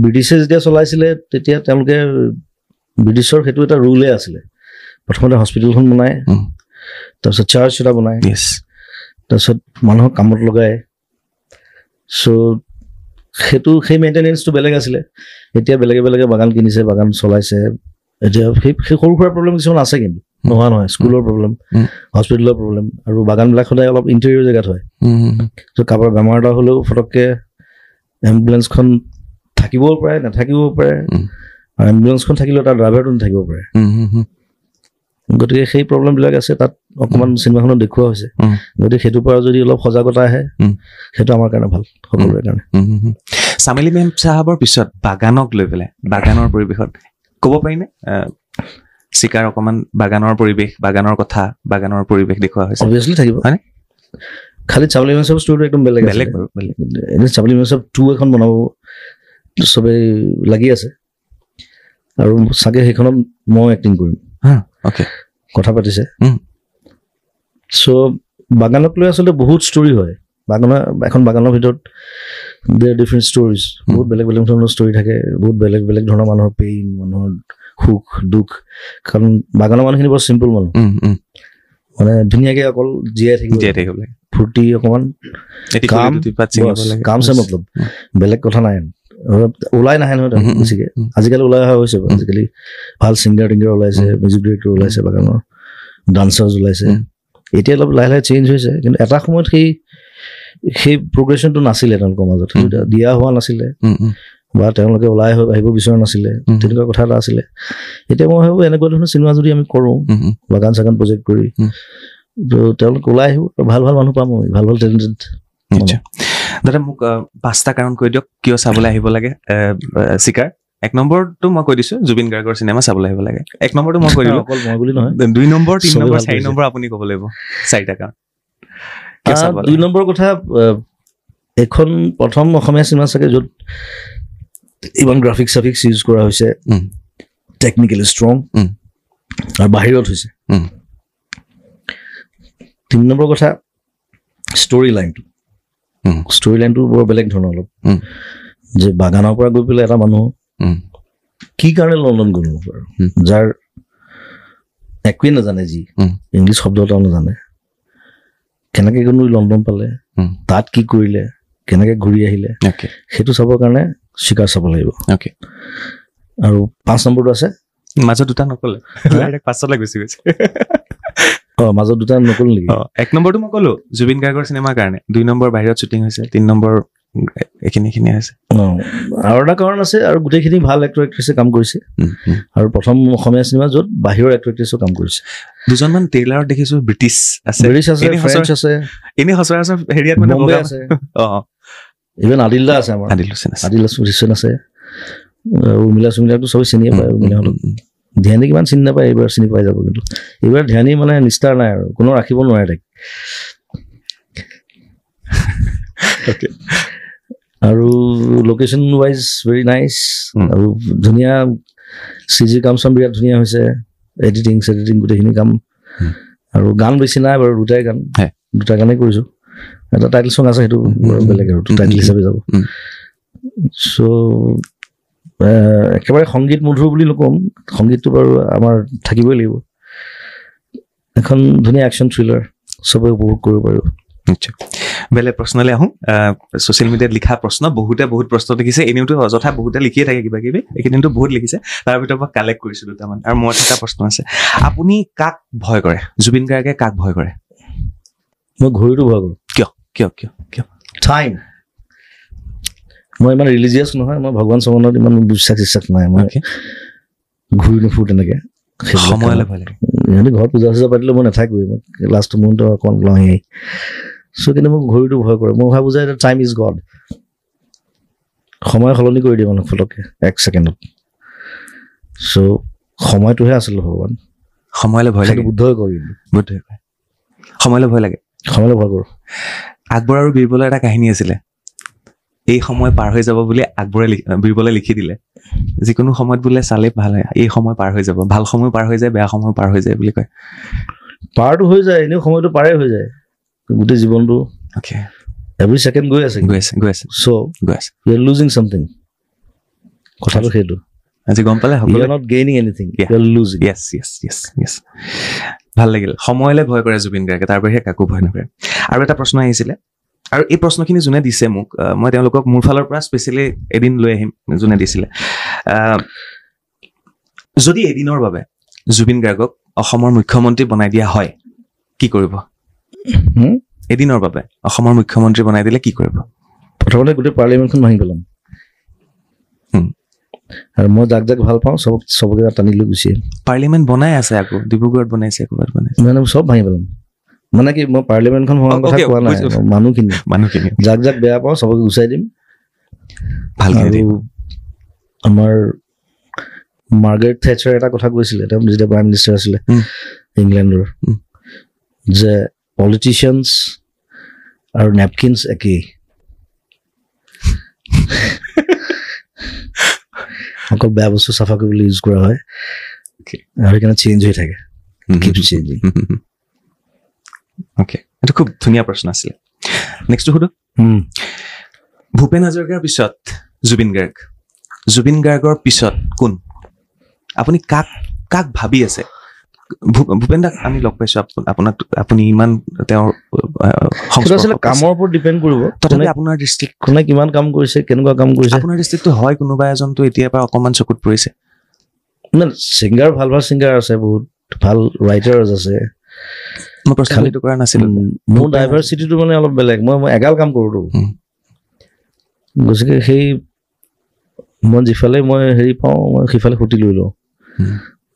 ব্ৰিটিছে যেতিয়া চলাইছিলে তেতিয়া তেওঁলোকে ব্ৰিটিছৰ সেইটো এটা ৰুলে আছিলে প্ৰথমতে হস্পিটেলখন বনায় তাৰপিছত চাৰ্চ এটা বনায় তাৰপিছত মানুহক কামত লগায় চ' সেই মেইনটেনেঞ্চটো বেলেগ আছিলে এতিয়া বেলেগে বাগান কিনিছে বাগান চলাইছে এতিয়া সেই সৰু সুৰা প্ৰব্লেম কিছুমান আছে কিন্তু নোহোৱা নহয় স্কুলৰ প্ৰব্লেম হস্পিটেলৰ প্ৰব্লেম আৰু বাগানবিলাক সদায় অলপ ইণ্টেৰিয়ৰ জেগাত হয় তো কাৰোবাৰ বেমাৰ এটা হ'লেও ফটককৈ এম্বুলেঞ্চখন থাকিবও পাৰে নাথাকিবও পাৰে আৰু এম্বুলেঞ্চখন থাকিলেও তাৰ ড্ৰাইভাৰটো নাথাকিব পাৰে গতিকে সেই প্ৰব্লেমবিলাক আছে তাত অকণমান চিনেমাখনত দেখুওৱা হৈছে গতিকে সেইটোৰ পৰা যদি অলপ সজাগতা আহে সেইটো আমাৰ কাৰণে ভাল সকলোৰে কাৰণে চামেলি মেম চাহাবৰ পিছত বাগানক লৈ পেলাই বাগানৰ পৰিৱেশত ক'ব পাৰিনে চিকাৰ অকণমান বাগানৰ পৰিৱেশ বাগানৰ কথা বাগানৰ পৰিৱেশ দেখুওৱা হৈছে অবভিয়াছলি থাকিব হয়নে খালি চামেলি মেম চাহাবৰ ষ্টৰিটো একদম বেলেগ বেলেগ বাৰু এনে চামেলি মেম চাহাব 2 এখন বনাব চবেই লাগি আছে আৰু চাগে সেইখনত মই এক্টিং কৰিম অ'কে কথা পাতিছে চ' বাগানক লৈ আচলতে বহুত ষ্টৰি হয় এখন বাগানৰ ভিতৰত দেৰ ডিফাৰেণ্ট ষ্টৰিজ বহুত বেলেগ বেলেগ ধৰণৰ ষ্টৰি থাকে বহুত বেলেগ বেলেগ ধৰণৰ মানুহৰ পেইন মানুহৰ সুখ দুখ কাৰণ বাগানৰ মানুহখিনি বৰ চিম্পল মানুহ মানে ধুনীয়াকৈ অকল জীয়াই থাকিব ফূৰ্তি অকণমান কাম চে মতলব বেলেগ কথা নাই ওলাই নাহে নহয় বেছিকৈ আজিকালি ওলাই অহা হৈছে আজিকালি ভাল ছিংগাৰ টিংগাৰ ওলাইছে মিউজিক ডিৰেক্টৰ ওলাইছে বাগানৰ ডান্সাৰ্ছ ওলাইছে এতিয়া অলপ লাহে লাহে চেঞ্জ হৈছে কিন্তু এটা সময়ত সেই প্ৰগ্ৰেশ্যনটো নাছিলে তেওঁলোকৰ মাজত দিয়া হোৱা নাছিলে বা তেওঁলোকে ওলাই আহিব বিচৰা নাছিলে তেনেকুৱা কথা এটা আছিলে এতিয়া মই ভাবোঁ এনেকুৱা ধৰণৰ চিনেমা যদি আমি কৰোঁ বাগান চাগান প্ৰজেক্ট কৰি তো তেওঁলোক ওলাই আহিব ভাল ভাল মানুহ পাম আমি ভাল ভাল টেলেণ্টেড দাদা মোক 5টা কাৰণ কৈ দিয়ক কিয় চাবলৈ আহিব লাগে চিকাৰ 1 নম্বৰটো মই কৈ দিছোঁ জুবিন গাৰ্গৰ চিনেমা চাবলৈ আহিব লাগে 1 নম্বৰটো মই কৈ দিলোঁ অকল মই বুলি নহয় 2 নম্বৰ 3 নম্বৰ 4 নম্বৰ আপুনি ক'ব লাগিব 4টা কাৰণ 2 নম্বৰ কথা এখন প্ৰথম অসমীয়া চিনেমা চাগে য'ত ইমান গ্ৰাফিক্স চাফিক্স ইউজ কৰা হৈছে টেকনিকেলি ষ্ট্ৰং আৰু বাহিৰত হৈছে 3 নম্বৰ কথা ষ্টৰি লাইনটো বৰ বেলেগ ধৰণৰ অলপ যে বাগানৰ পৰা গৈ পেলাই এটা মানুহ কি কাৰণে লণ্ডন গ'ল যাৰ একোৱেই নাজানে যি ইংলিছ শব্দ এটাও নাজানে কেনেকৈ গৈ লণ্ডন পালে তাত কি কৰিলে কেনেকৈ ঘূৰি আহিলে সেইটো চাবৰ কাৰণে চিকাৰ চাব লাগিব আৰু 5 নম্বৰটো আছে মাজত 2টা নক'লে 5লৈ গুচি গৈছে মাজত 2টা নক'ল নেকি 1 নম্বৰটো মই ক'লো জুবিন গাৰ্গৰ চিনেমাৰ কাৰণে 2 নম্বৰ বাহিৰত শ্বুটিং হৈছে 3 নম্বৰ এইখিনি আছে আৰু এটা কাৰণ আছে আৰু গোটেইখিনি ভাল এক্টৰ এক্ট্ৰেছে কাম কৰিছে আৰু প্ৰথম অসমীয়া চিনেমা য'ত বাহিৰৰ এক্টৰ এক্ট্ৰেছেও কাম কৰিছে 2জনমান ট্ৰেইলাৰত দেখিছোঁ ব্ৰিটিছ আছে ফ্ৰেঞ্চ আছে এনেই সচৰাচৰ হেৰিয়াত মানে বম্বে আছে ইভেন আদিল দা আছে আমাৰ আদিল হুছেইন আছে উৰ্মিলা চুমিলাটো চবেই চিনিয়ে পায় উৰ্মিলা হ'লেও ধ্যানী কিমান চিনি নাপায় এইবাৰ চিনি পাই যাব কিন্তু এইবাৰ ধ্যানী মানে নিষ্ঠাৰ নাই আৰু কোনো ৰাখিব নোৱাৰে তাইক আৰু লোকেশ্যন ৱাইজ ভেৰি নাইচ আৰু ধুনীয়া চিজি কাম চাম বিৰাট ধুনীয়া হৈছে এডিটিং গোটেইখিনি কাম আৰু গান বেছি নাই বাৰু 2টাই গান 2টা গানেই কৰিছোঁ এটা টাইটেল চং আছে সেইটো বেলেগ আৰু টাইটেল হিচাপে যাব চ' একেবাৰে সংগীত মধুৰ বুলি নক'ম সংগীতটো বাৰু আমাৰ থাকিবই লাগিব এখন ধুনীয়া একশ্যন থ্ৰিলাৰ চবেই উপভোগ কৰিব পাৰিব নিশ্চয় বেলেগ প্ৰশ্নলৈ আহোঁ ছ'চিয়েল মিডিয়াত লিখা প্ৰশ্ন বহুত প্ৰশ্ন লিখিছে এনেওতো অযথা বহুতে লিখিয়ে থাকে কিবা কিবি এইখিনিতো বহুত লিখিছে তাৰ ভিতৰত মই কালেক্ট কৰিছোঁ 2টামান আৰু মোৰ এটা প্ৰশ্ন আছে আপুনি কাক ভয় কৰে জুবিন গাৰ্গে কাক ভয় কৰে মই ঘড়ীটো ভয় কৰোঁ কিয় টাইম মই ইমান ৰিলিজিয়াছ নহয় মই ভগৱান চগৱানত ইমান বিশ্বাস নাই মই ঘূৰি নুফুৰোঁ তেনেকৈ সময়লৈ ভয় লাগে সিহঁতি ঘৰত পূজা চূজা পাতিলে মই নাথাকোৱেই মই লাষ্ট মোৰতো অকণ লওঁহি চ' কিন্তু মোক ঘড়ীটো ভয় কৰে মই ভাবোঁ যে টাইম ইজ গড সময় সলনি কৰি দিয়ে মানুহ ফটককৈ 1 ছেকেণ্ডত চ' সময়টোহে আচলতে ভগৱান সময়লৈ ভয় লাগে বুদ্ধই কৰি সময়লৈ ভয় লাগে ভয় কৰোঁ আকবৰ আৰু বীৰবলৰ এটা কাহিনী আছিলে এই সময় পাৰ হৈ যাব বুলি আকবৰে বীৰবলে লিখি দিলে যিকোনো সময়ত বোলে চালে ভাল হয় এই সময় পাৰ হৈ যাব ভাল সময় পাৰ হৈ যায় বেয়া সময় পাৰ হৈ যায় বুলি কয় পাৰটো হৈ যায় এনেও সময়টো পাৰে হৈ যায় গোটেই জীৱনটো এভৰি ছেকেণ্ড গৈ আছে so' you are losing something কথাটো সেইটো আজি গম পালে you are not gaining anything you are losing yes ভাল লাগিল সময়লৈ ভয় কৰে জুবিন গাৰ্গে তাৰ বাহিৰে কাকো ভয় নকৰে আৰু এটা প্ৰশ্ন আহিছিলে আৰু এই প্ৰশ্নখিনি যোনে দিছে মোক মই তেওঁলোকক মোৰ ফালৰ পৰা স্পেচিয়েলি এদিন লৈ আহিম যোনে দিছিলে যদি এদিনৰ বাবে জুবিন গাৰ্গক অসমৰ মুখ্যমন্ত্ৰী বনাই দিয়া হয় কি কৰিব এদিনৰ বাবে অসমৰ মুখ্যমন্ত্ৰী বনাই দিলে কি কৰিব প্ৰথমতে গোটেই পাৰ্লিয়ামেণ্টখন ভাঙি পেলাম আৰু মই যাক যাক ভাল পাওঁ চবকে টানি লৈ গুচি আহিম পাৰ্লিয়ামেণ্ট বনাই আছে আকৌ ডিব্ৰুগড়ত বনাইছে ক'ৰবাত বনাইছে মানে চব ভাঙি পেলাম মানে কি মই পাৰ্লিয়ামেণ্টখন ভঙাৰ কথা কোৱা নাই মানুহখিনি যাক যাক বেয়া পাওঁ চবকে গুচাই দিম ভালকে আমাৰ মাৰ্গাৰেট থেচাৰ এটা কথা কৈছিলে তেওঁ যেতিয়া প্ৰাইম মিনিষ্টাৰ আছিলে ইংলেণ্ডৰ যে পলিটিচিয়ানছ আৰু নেপকিনছ একেই অকল বেয়া বস্তু চাফা কৰিবলৈ ইউজ কৰা হয় আৰু সেইকাৰণে চেঞ্জ হৈ থাকে এইটো খুব ধুনীয়া প্ৰশ্ন আছিলে নেক্সটটো সুধো ভূপেন হাজৰিকাৰ পিছত জুবিন গাৰ্গৰ পিছত কোন আপুনি কাক ভাবি আছে ভূপেন দাক আমি লগ পাইছো আপোনাক আপুনি ইমান তেওঁৰ কামৰ ওপৰত ডিপেণ্ড কৰিব তথাপি আপোনাৰ ডিষ্ট্ৰিক্ট কোনে কিমান কাম কৰিছে কেনেকুৱা কাম কৰিছে আপোনাৰ ডিষ্ট্ৰিক্টটো হয় কোনোবা এজনটো এতিয়াৰ পৰা অকণমান চকুত পৰিছে ছিংগাৰ ভাল ছিংগাৰ আছে বহুত ভাল ৰাইটাৰ্ছ আছে মই প্ৰশ্নটো কৰা নাছিলো মোৰ ডাইভাৰ্চিটিটো মানে অলপ বেলেগ মই এগাল কাম কৰোঁতো গতিকে সেই মই যিফালে মই হেৰি পাওঁ মই সিফালে সুতি লৈ লওঁ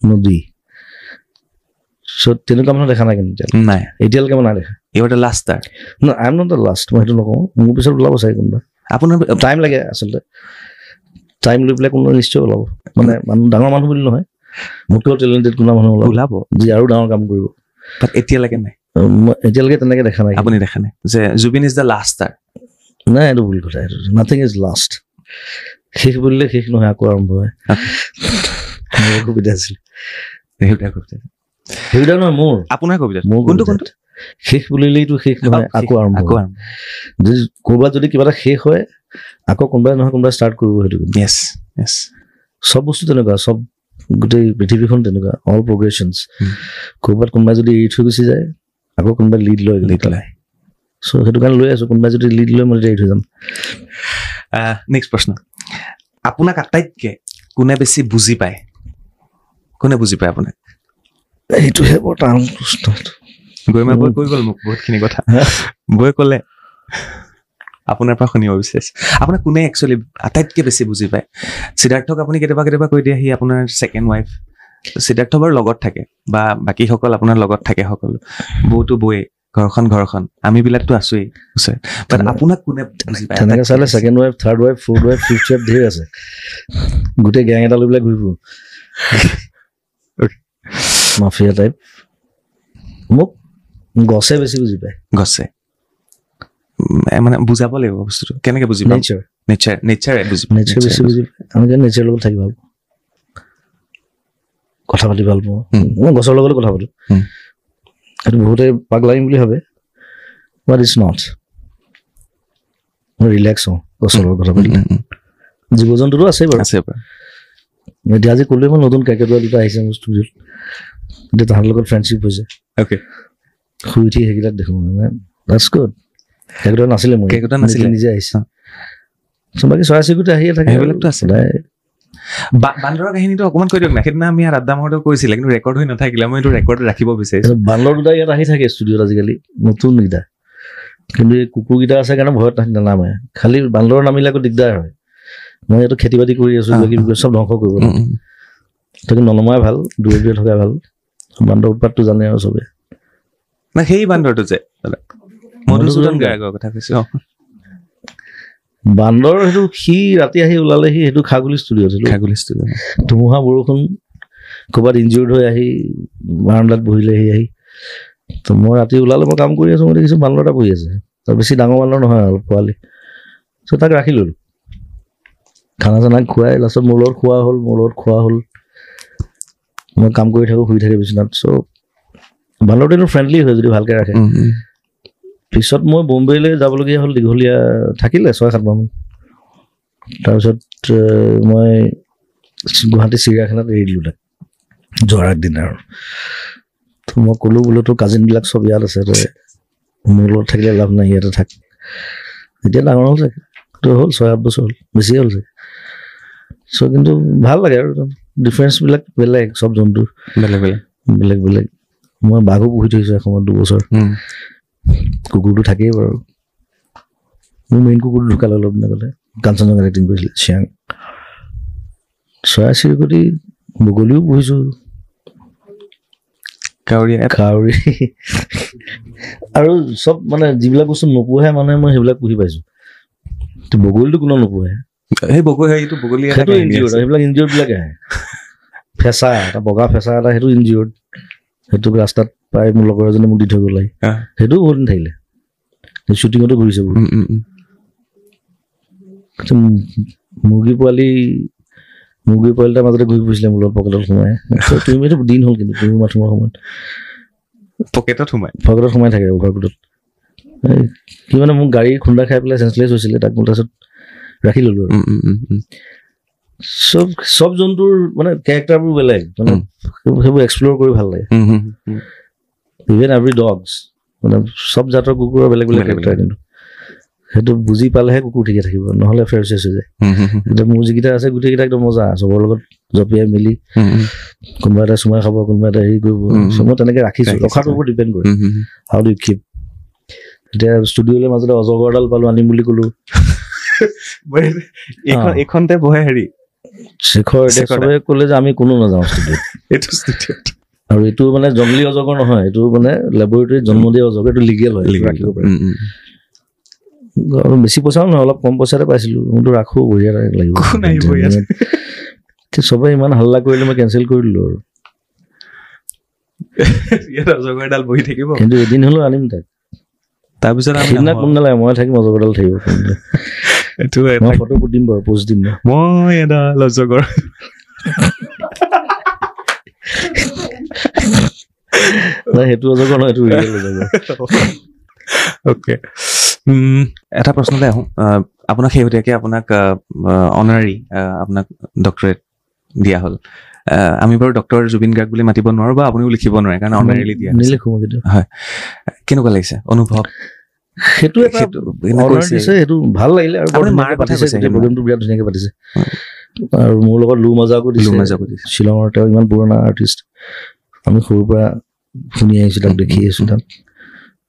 নদী তেনেকুৱা মানুহ দেখা নাই কিন্তু নাই এতিয়ালৈকে মই নাই দেখা এইবাৰ লাষ্ট তাৰ no I am not the last মই সেইটো নকওঁ মোৰ পিছত ওলাব চাগে কোনোবা আপোনাৰ টাইম লাগে আচলতে টাইম লৈ পেলাই কোনোবা নিশ্চয় ওলাব মানে মানুহ ডাঙৰ মানুহ বুলি নহয় মোতকৈ টেলেণ্টেড কোনোবা মানুহ ওলাব যি আৰু ডাঙৰ কাম কৰিব এতিয়ালৈকে নাই এতিয়ালৈকে তেনেকে দেখা নাই আপুনি দেখা নাই যে জুবিন ইজ দ্য লাষ্ট তাৰ নাই এইটো ভুল কথা এইটো নাথিং ইজ লাষ্ট শেষ বুলিলে শেষ নহয় আকৌ আৰম্ভ হয় মোৰ কবিতা আছিলে সেইটা নহয় মোৰ আপোনাৰ কবিতা কোনটো শেষ বুলিলেইটো শেষ নহয় আকৌ আৰম্ভ যদি ক'ৰবাত যদি কিবা এটা শেষ হয় আকৌ কোনোবাই নহয় কোনোবাই ষ্টাৰ্ট কৰিব সেইটো চব বস্তু তেনেকুৱা চব গোটেই পৃথিৱীখন তেনেকুৱা অল প্ৰগ্ৰেশ্যনছ ক'ৰবাত কোনোবাই যদি এৰি থৈ গুচি যায় আকৌ কোনোবাই লিড লৈ পেলাই চ' সেইটো কাৰণে লৈ আছো কোনোবাই যদি লিড লৈ মই এৰি থৈ যাম নেক্সট প্ৰশ্ন আপোনাক আটাইতকৈ কোনে বেছি বুজি পায় আপোনাক এইটোহে বৰ টান প্ৰশ্ন গৈমা বৈ কৈ গ'ল মোক বহুতখিনি কথা বৈ ক'লে আপোনাৰ পৰা শুনিব বিচাৰিছে আপোনাক কোনে একচুৱেলি আটাইতকৈ বেছি বুজি পায় সিদ্ধাৰ্থক আপুনি কেতিয়াবা কৈ দিয়ে সি আপোনাৰ ছেকেণ্ড ৱাইফ সিদ্ধাৰ্থ বাৰু লগত থাকে বা বাকীসকল আপোনাৰ লগত থাকে সকলো বৌটো বৌয়ে ঘৰখন আমিবিলাকতো আছোৱেই বাট আপোনাক কোনে বুজি পায় তেনেকৈ চালে second wife third wife fourth wife fifth wife ধেৰ আছে গোটেই গেং এটা লৈ পেলাই ঘূৰি ফুৰোঁ মাফিয়া টাইপ মোক গছে বেছি বুজি পায় গছে মানে বুজাব লাগিব বস্তুটো কেনেকৈ বুজি পায় নেচাৰে বেছি বুজি পায় আমি যে নেচাৰৰ লগত থাকি ভাল পাওঁ কথা পাতি ভাল পাওঁ মই গছৰ লগত কথা পাতোঁ সেইটো বহুতে পাগলাইম বুলি ভাবে বাট ইটছ নট মই ৰিলেক্স হওঁ গছৰ লগত কথা পাতিলে জীৱ জন্তুটো আছেই বাৰু এতিয়া আজি ক'লোৱে মই নতুন ক্ৰিকেটৰ দুটা আহিছে মোৰ ষ্টুডিঅ'ত এতিয়া তাহাঁতৰ লগত ফ্ৰেণ্ডশ্বিপ হৈছে শুই উঠি সেইকেইটাক দেখোঁ মানে দ্যাটছ গুড ক্ৰিকেটৰ নাছিলে মই নিজে আহিছে বাকী চৰাই চিৰিকটি আহিয়ে থাকে সেইবিলাকতো আছে বান্দৰৰ কাহিনীটো অকণমান কৈ দিয়ক না সেইদিনা আমি আড্ডামাহতেও কৈছিলে কিন্তু ৰেকৰ্ড হৈ নাথাকিলে মই এইটো ৰেকৰ্ড ৰাখিব বিচাৰিছোঁ বান্দৰ দুটা ইয়াত আহি থাকে ষ্টুডিঅ'ত আজিকালি নতুনকেইটা কিন্তু এই কুকুৰকেইটা আছে কাৰণে ভয়ত নানামে খালি বান্দৰ নামিলে আকৌ দিগদাৰ হয় মই এইটো খেতি বাতি কৰি আছোঁ চব ধ্বংস কৰিব তাকে ননমাই ভাল দূৰে থকা ভাল বান্দৰ উৎপাতটো জানে আৰু চবে সেই বান্দৰটো যে মধুসূদন গায়কৰ কথা কৈছোঁ বান্দৰ সেইটো সি ৰাতি আহি ওলালেহি সেইটো খাগুলি ষ্টুডিঅ' ধুমুহা বৰষুণ ক'ৰবাত ইনজিয়ৰ্ড হৈ আহি বাৰান্দাত বহিলেহি আহি তো মই ৰাতি ওলালে মই কাম কৰি আছোঁ মই দেখিছোঁ বান্দৰ এটা বহি আছে তাৰ বেছি ডাঙৰ বান্দৰ নহয় আৰু পোৱালি চ' তাক ৰাখি ল'লোঁ খানা চানা খুৱাই লাষ্টত মোৰ লগত খোৱা হ'ল মই কাম কৰি থাকোঁ শুই থাকে বিচনাত চ' বান্দৰটো এনেও ফ্ৰেণ্ডলি হয় যদি ভালকৈ ৰাখে পিছত মই বম্বেলৈ যাবলগীয়া হ'ল দীঘলীয়া থাকিলে 6-7 মাহমান তাৰপিছত মই গুৱাহাটী চিৰিয়াখানাত এৰি দিলোঁ তাক যোৱাৰ আগদিন আৰু তো মই ক'লোঁ বোলো তোৰ কাজিনবিলাক চব ইয়াত আছে তই মোৰ লগত থাকিলে লাভ নাই ইয়াতে থাক এতিয়া ডাঙৰ হ'ল চাগে তো হ'ল 6-7 বছৰ হ'ল বেছিয়ে হ'ল চাগে চ' কিন্তু ভাল লাগে আৰু ডিফাৰেঞ্চবিলাক বেলেগ চব জন্তু বেলেগ বেলেগ বেলেগ মই বাঘো পুহি থৈছোঁ এসময়ত 2 বছৰ কুকুৰটো থাকেই বাৰু মোৰ মেইন কুকুৰটো ঢুকালে অলপ দিন আগতে কাঞ্চনজংঘাত এক্টিং কৰিছিলে চিয়াং চৰাই চিৰিকটি বগলীও পুহিছোঁ কাউৰী আৰু চব মানে যিবিলাক বস্তু নোপোহে মানে মই সেইবিলাক পুহি পাইছোঁ বগলীটো কোনো নোপোহে সেই এইটো বগলী সেইটো ইনজিঅৰ্ড সেইবিলাক ইনজিঅৰ্ড বিলাকে আহে ফেঁচা এটা বগা ফেঁচা এটা সেইটো ইনজিঅৰ্ড সেইটো ৰাস্তাত পাই মোৰ লগৰ এজনে মোক দি থৈ গ'ল সেইটোও বহুত দিন থাকিলে শ্বুটিঙতো ঘূৰিছে বহুত মুৰ্গী পোৱালি এটা মাজতে ঘূৰি ফুৰিছিলে মোৰ পকেটত সোমাই তুমি এইটো দিন হ'ল কিন্তু তুমি মাথোমাৰ সময়ত পকেটত সোমাই থাকে অভাৰকোটত সি মানে মোক গাড়ী খুন্দা খাই পেলাই চেঞ্চলেছ হৈছিলে তাক মোৰ তাৰপিছত ৰাখি ল'লো আৰু চব জন্তুৰ মানে কেৰেক্টাৰবোৰ বেলেগ মানে সেইবোৰ এক্সপ্ল'ৰ কৰি ভাল লাগে ইভেন এভৰি ডগছ মানে চব জাতৰ কুকুৰৰ বেলেগ বেলেগ কেৰেক্টাৰ কিন্তু সেইটো বুজি পালেহে কুকুৰ ঠিকে থাকিব নহ'লে ফেৰচেছ হৈ যায় এতিয়া মোৰ যিকেইটা আছে গোটেইকেইটা একদম মজা চবৰ লগত জঁপিয়াই মিলি কোনোবা এটা চুমাই খাব কোনোবা এটা হেৰি কৰিব মই তেনেকে ৰাখিছোঁ ৰখাটোৰ ওপৰত ডিপেণ্ড কৰে হাউ ডু কিপ এতিয়া ষ্টুডিঅ'লৈ মাজতে অজগৰডাল পালোঁ আনিম বুলি ক'লোঁ এইখনতে বহে হেৰি শেখৰ চবে ক'লে যে আমি কোনো নাযাওঁ ষ্টুডিঅ'ত আৰু এইটো মানে জংলী অজগৰ নহয় এইটো মানে লেবৰেটৰীত জন্ম দিয়া অজগৰ এইটো লিগেল হয় ৰাখিব পাৰে বেছি পইচাও নহয় অলপ কম পইচাতে পাইছিলোঁ মোৰতো ৰাখোঁ বঢ়িয়া লাগিব চবে ইমান হাল্লা কৰিলে মই কেঞ্চেল কৰি দিলোঁ অজগৰডাল বহি থাকিব কিন্তু এদিন হ'লেও আনিম তাক তাৰপিছত সেইদিনা কোন নালাগে মই থাকিম অজগৰডাল থাকিব মই ফটো দিম বাৰু পোষ্ট দিম মই এডাল অজগৰ সেইটো অজগৰ নহয় এইটো ৰিয়েল অজগৰ অ'কে এটা প্ৰশ্নলৈ আহোঁ আপোনাক শেহতীয়াকৈ আপোনাক অনাৰী আপোনাক ডক্টৰেট দিয়া হ'ল আমি বাৰু ডক্টৰ জুবিন গাৰ্গ বুলি মাতিব নোৱাৰোঁ বা আপুনিও লিখিব নোৱাৰে কাৰণ অনাৰীলি দিয়া হয় কেনেকুৱা লাগিছে অনুভৱ সেইটো সেইটো ভাল লাগিলে আৰু মাৰ পাতিছে প্ৰগ্ৰেমটো বিৰাট ধুনীয়াকৈ পাতিছে আৰু মোৰ লগত লু মাজাকো দিছে শ্বিলঙৰ তেওঁ ইমান পুৰণা আৰ্টিষ্ট আমি সৰুৰ পৰা শুনি আহিছোঁ তাক দেখি আহিছোঁ তাক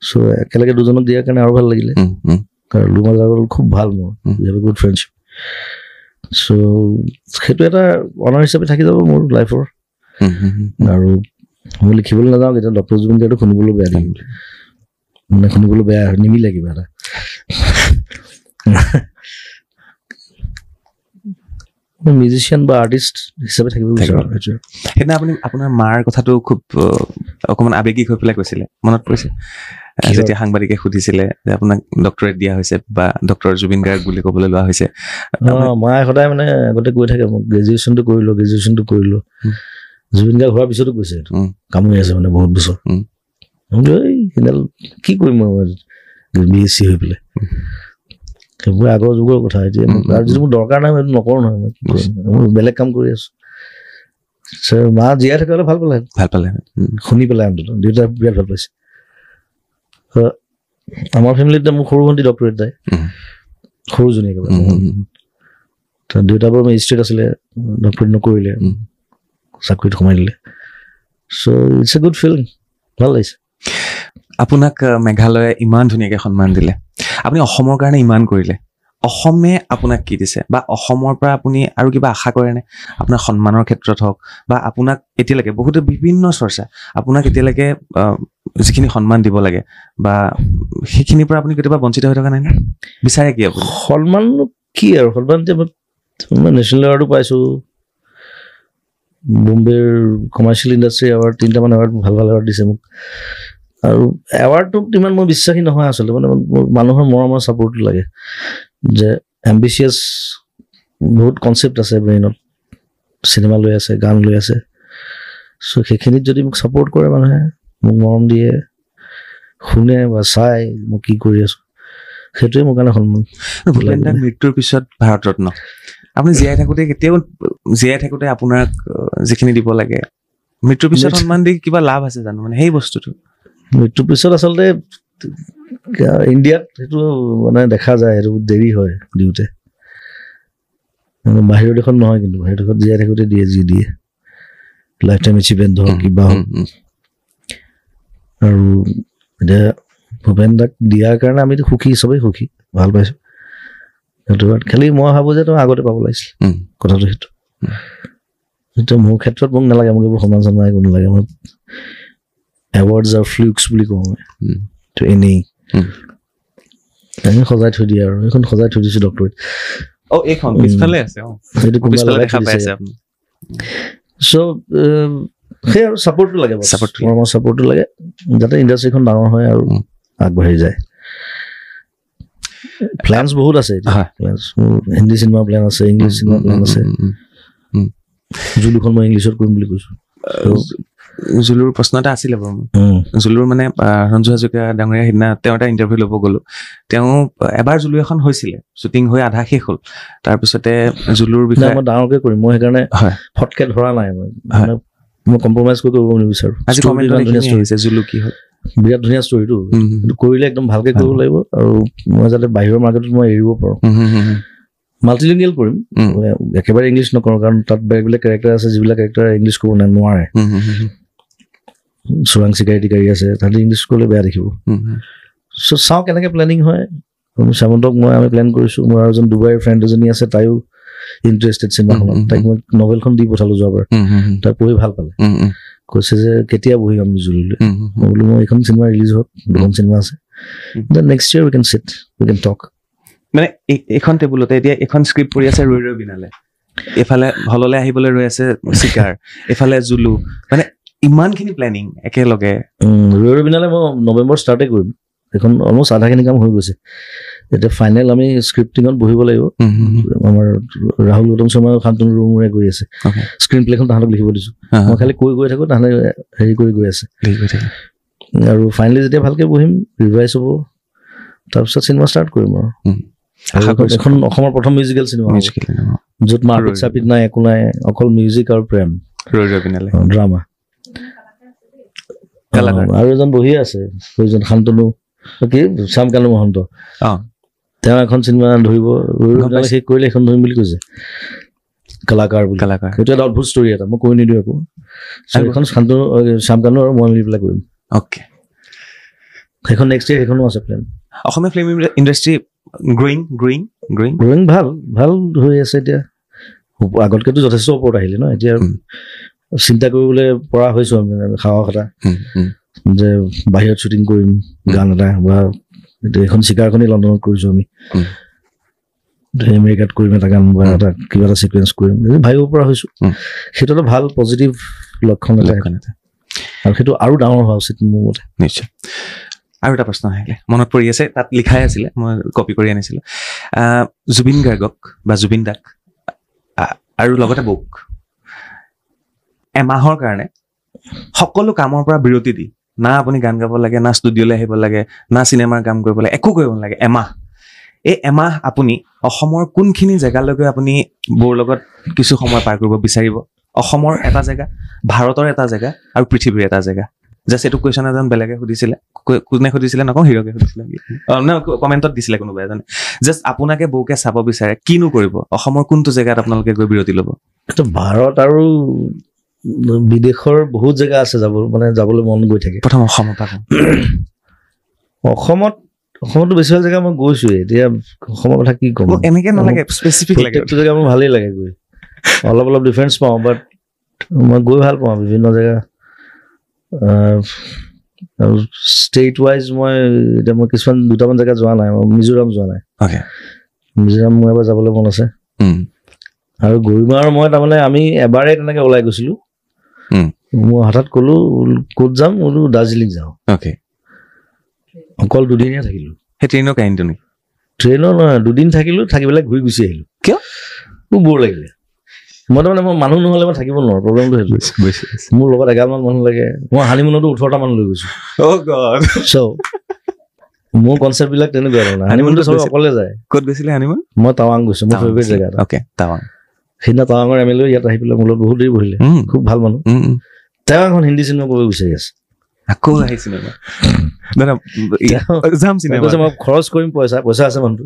চ' একেলগে দুজনক দিয়াৰ কাৰণে আৰু ভাল লাগিলে আৰু লু মাজাকৰ খুব ভাল মোৰ গুড ফ্ৰেণ্ডশ্বিপ চ' সেইটো এটা অনাৰ হিচাপে থাকি যাব মোৰ লাইফৰ আৰু মই লিখিবলৈ নাযাওঁ কেতিয়া ডক্টৰ জুবিন গাৰ্গটো শুনিবলৈ বেয়া দিম মানে শুনিবলৈ বেয়া নিমিলে কিবা এটা মিউজিচিয়ান বা আৰ্টিষ্ট হিচাপে থাকিব বিচাৰোঁ সেইদিনা আপুনি আপোনাৰ মাৰ কথাটো খুব অকণমান আৱেগিক হৈ পেলাই কৈছিলে মনত পৰিছে যেতিয়া সাংবাদিকে সুধিছিলে যে আপোনাক ডক্টৰেট দিয়া হৈছে বা ডক্টৰ জুবিন গাৰ্গ বুলি ক'বলৈ লোৱা হৈছে মায়ে সদায় মানে আগতে কৈ থাকে মোক গ্ৰেজুৱেশ্যনটো কৰিলোঁ জুবিন গাৰ্গ হোৱাৰ পিছতো কৈছে কামুৰি আছে মানে বহুত বছৰ সেইডাল কি কৰিম মই BSc হৈ পেলাই সেইবোৰ আগৰ যুগৰ কথা এতিয়া আৰু যদি মোৰ দৰকাৰ নাই সেইটো নকৰোঁ নহয় মই কি কৰিম মই বেলেগ কাম কৰি আছোঁ মা জীয়াই থকা হ'লে ভাল পালে শুনি পেলাই অন্তত দেউতাই বিৰাট ভাল পাইছে আমাৰ ফেমিলিত মোৰ সৰু ভণ্টি ডক্টৰেট যায় সৰুজনী একেবাৰে দেউতা বাৰু মেজিষ্ট্ৰেট আছিলে ডক্টৰেট নকৰিলে চাকৰিত সোমাই দিলে চ' ইটছ এ গুড ফিলিং ভাল লাগিছে আপোনাক মেঘালয়ে ইমান ধুনীয়াকৈ সন্মান দিলে আপুনি অসমৰ কাৰণে ইমান কৰিলে অসমে আপোনাক কি দিছে বা অসমৰ পৰা আপুনি আৰু কিবা আশা কৰেনে আপোনাৰ সন্মানৰ ক্ষেত্ৰত হওক বা আপোনাক এতিয়ালৈকে বহুতো বিভিন্ন চৰ্চা আপোনাক এতিয়ালৈকে যিখিনি সন্মান দিব লাগে বা সেইখিনিৰ পৰা আপুনি কেতিয়াবা বঞ্চিত হৈ থকা নাই নে বিচাৰে কি আপুনি সন্মান কি আৰু সন্মান মই নেশ্যনেল এৱাৰ্ডো পাইছোঁ বোম্বেৰ কমাৰ্চিয়েল ইণ্ডাষ্ট্ৰি এৱাৰ্ড 3টামান এৱাৰ্ড ভাল এৱাৰ্ড দিছে মোক আৰু এৱাৰ্ডটোত ইমান মই বিশ্বাসী নহয় আচলতে মানে মানুহৰ মৰমৰ ছাপোৰ্টটো লাগে যে এম্বিচিয়াছ বহুত কনচেপ্ট আছে ব্ৰেইনত চিনেমা লৈ আছে গান লৈ আছে চ' সেইখিনিত যদি মোক ছাপোৰ্ট কৰে মানুহে মোক মৰম দিয়ে শুনে বা চাই মই কি কৰি আছোঁ সেইটোৱে মোৰ কাৰণে সন্মান ভূপেন দাৰ মৃত্যুৰ পিছত ভাৰত ৰত্ন আপুনি জীয়াই থাকোঁতে আপোনাক যিখিনি দিব লাগে মৃত্যুৰ পিছত সন্মান দি কিবা লাভ আছে জানো মানে সেই বস্তুটো মৃত্যুৰ পিছত আচলতে ইণ্ডিয়াত সেইটো মানে দেখা যায় সেইটো দেৰি হয় দিওঁতে বাহিৰৰ দেশত নহয় কিন্তু বাহিৰৰ দেশত জীয়াই থাকোঁতে দিয়ে যি দিয়ে লাইফ টাইম এচিভমেণ্ট হওক কিবা হওক আৰু এতিয়া ভূপেন দাক দিয়াৰ কাৰণে আমিতো সুখী চবেই সুখী ভাল পাইছোঁ সেইটো খালি মই ভাবোঁ যে তই আগতে পাব লাগিছিল কথাটো সেইটো মোৰ ক্ষেত্ৰত মোক নালাগে মোক এইবোৰ সমান চমান একো নালাগে মই এৱাৰ্ডছ আৰু ফ্লুক্স বুলি কওঁ মই তো এনেই আমি সজাই থৈ দিয়ে আৰু এইখন সজাই থৈ দিছোঁ ডক্টৰেট এইখন পিছফালে আছে সেইটো কোনোবা লগাই থৈ দিছে চ' সেই আৰু ছাপৰ্টটো লাগে ছাপৰ্টটো লাগে যাতে ইণ্ডাষ্ট্ৰীখন ডাঙৰ হয় আৰু আগবাঢ়ি যায় প্লেনছ বহুত আছে হিন্দী চিনেমা প্লেন আছে ইংলিছ চিনেমা প্লেন আছে জুলুখন মই ইংলিছত কৰিম বুলি কৈছোঁ জুলুৰ প্ৰশ্ন এটা আছিলে বাৰু জুলুৰ মানে ৰঞ্জু হাজৰিকা ডাঙৰীয়া সিদিনা তেওঁ এটা ইণ্টাৰভিউ ল'ব গ'লো তেওঁ এবাৰ জুলু এখন হৈছিলে শ্বুটিং হৈ আধা শেষ হ'ল তাৰপিছতে জুলুৰ বিষয়ে মই ডাঙৰকে কৰিম মই সেইকাৰণে ফটকে ধৰা নাই মই কম্প্ৰমাইজ কৰিব নিবিচাৰোঁ আজি কমেণ্ট হৈছে জুলু কি হ'ল বিৰাট ধুনীয়া ষ্টৰিটো কৰিলে একদম ভালকে কৰিব লাগিব আৰু মই যাতে বাহিৰৰ মাৰ্কেটত মই এৰিব পাৰোঁ মাল্টিলিংগুৱেল কৰিম একেবাৰে ইংলিছ নকৰোঁ কাৰণ তাত বেলেগ বেলেগ কেৰেক্টাৰ আছে যিবিলাক কেৰেক্টাৰ ইংলিছ ক'ব নোৱাৰে চোৰাং চিকাৰী টিকাৰী আছে তাহাঁতি ইংলিছ ক'লে বেয়া দেখিব চ' চাওঁ কেনেকৈ প্লেনিং হয় শ্যামন্তক আমি প্লেন কৰিছোঁ মোৰ আৰু এজন ডুবাইৰ ফ্ৰেণ্ড এজনী আছে তাইও ইণ্টাৰেষ্টেড চিনেমাখনত তাইক মই নভেলখন দি পঠালোঁ যোৱাবাৰ তাই পঢ়ি ভাল পালে কৈছে যে কেতিয়া বহিম আমি জুলিলৈ মই বোলো মই এইখন চিনেমা ৰিলিজ হওক দুখন চিনেমা আছে then next year we can sit we can talk মানে এইখন টেবুলতে এতিয়া এখন স্ক্ৰিপ্ট পঢ়ি আছে ৰৈ ৰৈ বিনালে এফালে হললৈ আহিবলৈ ৰৈ আছে চিকাৰ এফালে জুলু মানে ইমানখিনি প্লেনিং একেলগে ৰৈ ৰৈ বিনালে মই নৱেম্বৰ ষ্টাৰ্টে কৰিম এখন অলমষ্ট আধাখিনি কাম হৈ গৈছে এতিয়া ফাইনেল আমি স্ক্ৰিপ্টিঙত বহিব লাগিব আমাৰ ৰাহুল গৌতম শৰ্মা শান্তনু ৰুমৰে গৈ আছে স্ক্ৰীন প্লেখন তাহাঁতক লিখিব দিছোঁ মই খালি গৈ থাকোঁ তাহাঁতে হেৰি কৰি গৈ আছে আৰু ফাইনেলি যেতিয়া ভালকৈ বহিম ৰিভাইজ হ'ব তাৰপিছত চিনেমা ষ্টাৰ্ট কৰিম আৰু এখন অসমৰ প্ৰথম মিউজিকেল চিনেমা য'ত মাৰপিট চাপিট নাই একো নাই অকল মিউজিক আৰু প্ৰেম ড্ৰামা আৰু এজন বহি আছে সেইজন শান্তনু কি শ্যামকানু মহন্ত তেওঁ এখন চিনেমা ধৰিব শেষ কৰিলে এখন ধৰিম বুলি কৈছে কলাকাৰ বুলি সেইটো এটা অদ্ভুত ষ্টৰি এটা মই কৈ নিদিওঁ একো এখন শান্তনু শ্যামকানু আৰু মই মিলি পেলাই কৰিম সেইখন নেক্সট ইয়েৰ সেইখনো আছে প্লেন অসমীয়া ফিল্ম ইণ্ডাষ্ট্ৰী গ্ৰয়িং ভাল হৈ আছে এতিয়া আগতকৈতো যথেষ্ট ওপৰত আহিলে ন এতিয়া চিন্তা কৰিবলৈ পৰা হৈছোঁ আমি সাহস এটা যে বাহিৰত শ্বুটিং কৰিম গান এটা বা এখন চিকাৰখনেই লণ্ডনত কৰিছোঁ আমি আমেৰিকাত কৰিম এটা গান বা এটা কিবা এটা ছিকুৱেঞ্চ কৰিম ভাবিব পৰা হৈছোঁ সেইটো এটা ভাল পজিটিভ লক্ষণ এটা আৰু সেইটো আৰু ডাঙৰ হোৱা উচিত মোৰ মতে নিশ্চয় আৰু এটা প্ৰশ্ন আহিলে মনত পৰি আছে তাত লিখাই আছিলে মই কপি কৰি আনিছিলোঁ জুবিন গাৰ্গক বা জুবিন দাক আৰু লগতে বৌক এমাহৰ কাৰণে সকলো কামৰ পৰা বিৰতি দি না আপুনি গান গাব লাগে না ষ্টুডিঅ'লৈ আহিব লাগে না চিনেমাৰ কাম কৰিব লাগে একো কৰিব নালাগে এই এমাহ আপুনি অসমৰ কোনখিনি জেগালৈকে আপুনি বৌৰ লগত কিছু সময় পাৰ কৰিব বিচাৰিব অসমৰ এটা জেগা ভাৰতৰ এটা জেগা আৰু পৃথিৱীৰ এটা জেগা জাষ্ট এইটো কুৱেশ্যন এজন বেলেগে সুধিছিলে কোনে সুধিছিলে নকওঁ হিৰকে সুধিছিলে কমেণ্টত দিছিলে কোনোবা এজনে জাষ্ট আপোনাকে বৌকে চাব বিচাৰে কিনো কৰিব অসমৰ কোনটো জেগাত আপোনালোকে গৈ বিৰতি ল'ব ভাৰত আৰু বিদেশৰ বহুত জেগা আছে যাবলৈ মন গৈ থাকে প্ৰথম অসমৰ পৰা অসমতো বেছিভাগ জেগা মই গৈছোৱে এতিয়া অসমৰ কথা কি ক'ম এনেকে নালাগে স্পেচিফিক লাগে জেগা মোৰ ভালেই লাগে গৈ অলপ ডিফাৰেঞ্চ পাওঁ বাট মই গৈ ভাল পাওঁ বিভিন্ন জেগা আৰু ষ্টেট ৱাইজ মই কিছুমান দুটামান জেগাত যোৱা নাই মই মিজোৰাম যোৱা নাই মিজোৰাম মোৰ এবাৰ যাবলৈ মন আছে আৰু গৰিমা আৰু মই তাৰমানে আমি এবাৰেই তেনেকৈ ওলাই গৈছিলোঁ মই হঠাৎ ক'লো ক'ত যাম বোলো দাৰ্জিলিং যাওঁ অকল দুদিনীয়া থাকিলোঁ সেই ট্ৰেইনৰ কাহিনীটো নেকি ট্ৰেইনৰ নহয় দুদিন থাকিলোঁ থাকি পেলাই ঘূৰি গুচি আহিলোঁ কিয় মোৰ বৰ লাগিলে মই তাৰমানে মই মানুহ নহ'লে মই থাকিব নোৱাৰোঁ প্ৰব্লেমটো সেইটো মোৰ লগত 11মান মানুহ লাগে মই হানিমুনতো 18টা মানুহ লৈ গৈছোঁ চ' মোৰ কনচেপ্টবিলাক তেনেকুৱা ধৰণৰ হানিমুনটো চব অকলে যায় ক'ত গৈছিলে হানিমুন মই টাৱাং গৈছোঁ মোৰ ফেভৰেট জেগা টাৱাং সেইদিনা টাৱাঙৰ MLA ইয়াত আহি পেলাই মোৰ লগত বহুত দেৰি বহিলে খুব ভাল মানুহ তেওঁ এখন হিন্দী চিনেমা কৰিব বিচাৰি আছে আকৌ আহি চিনেমা মই খৰচ কৰিম পইচা আছে মানুহটো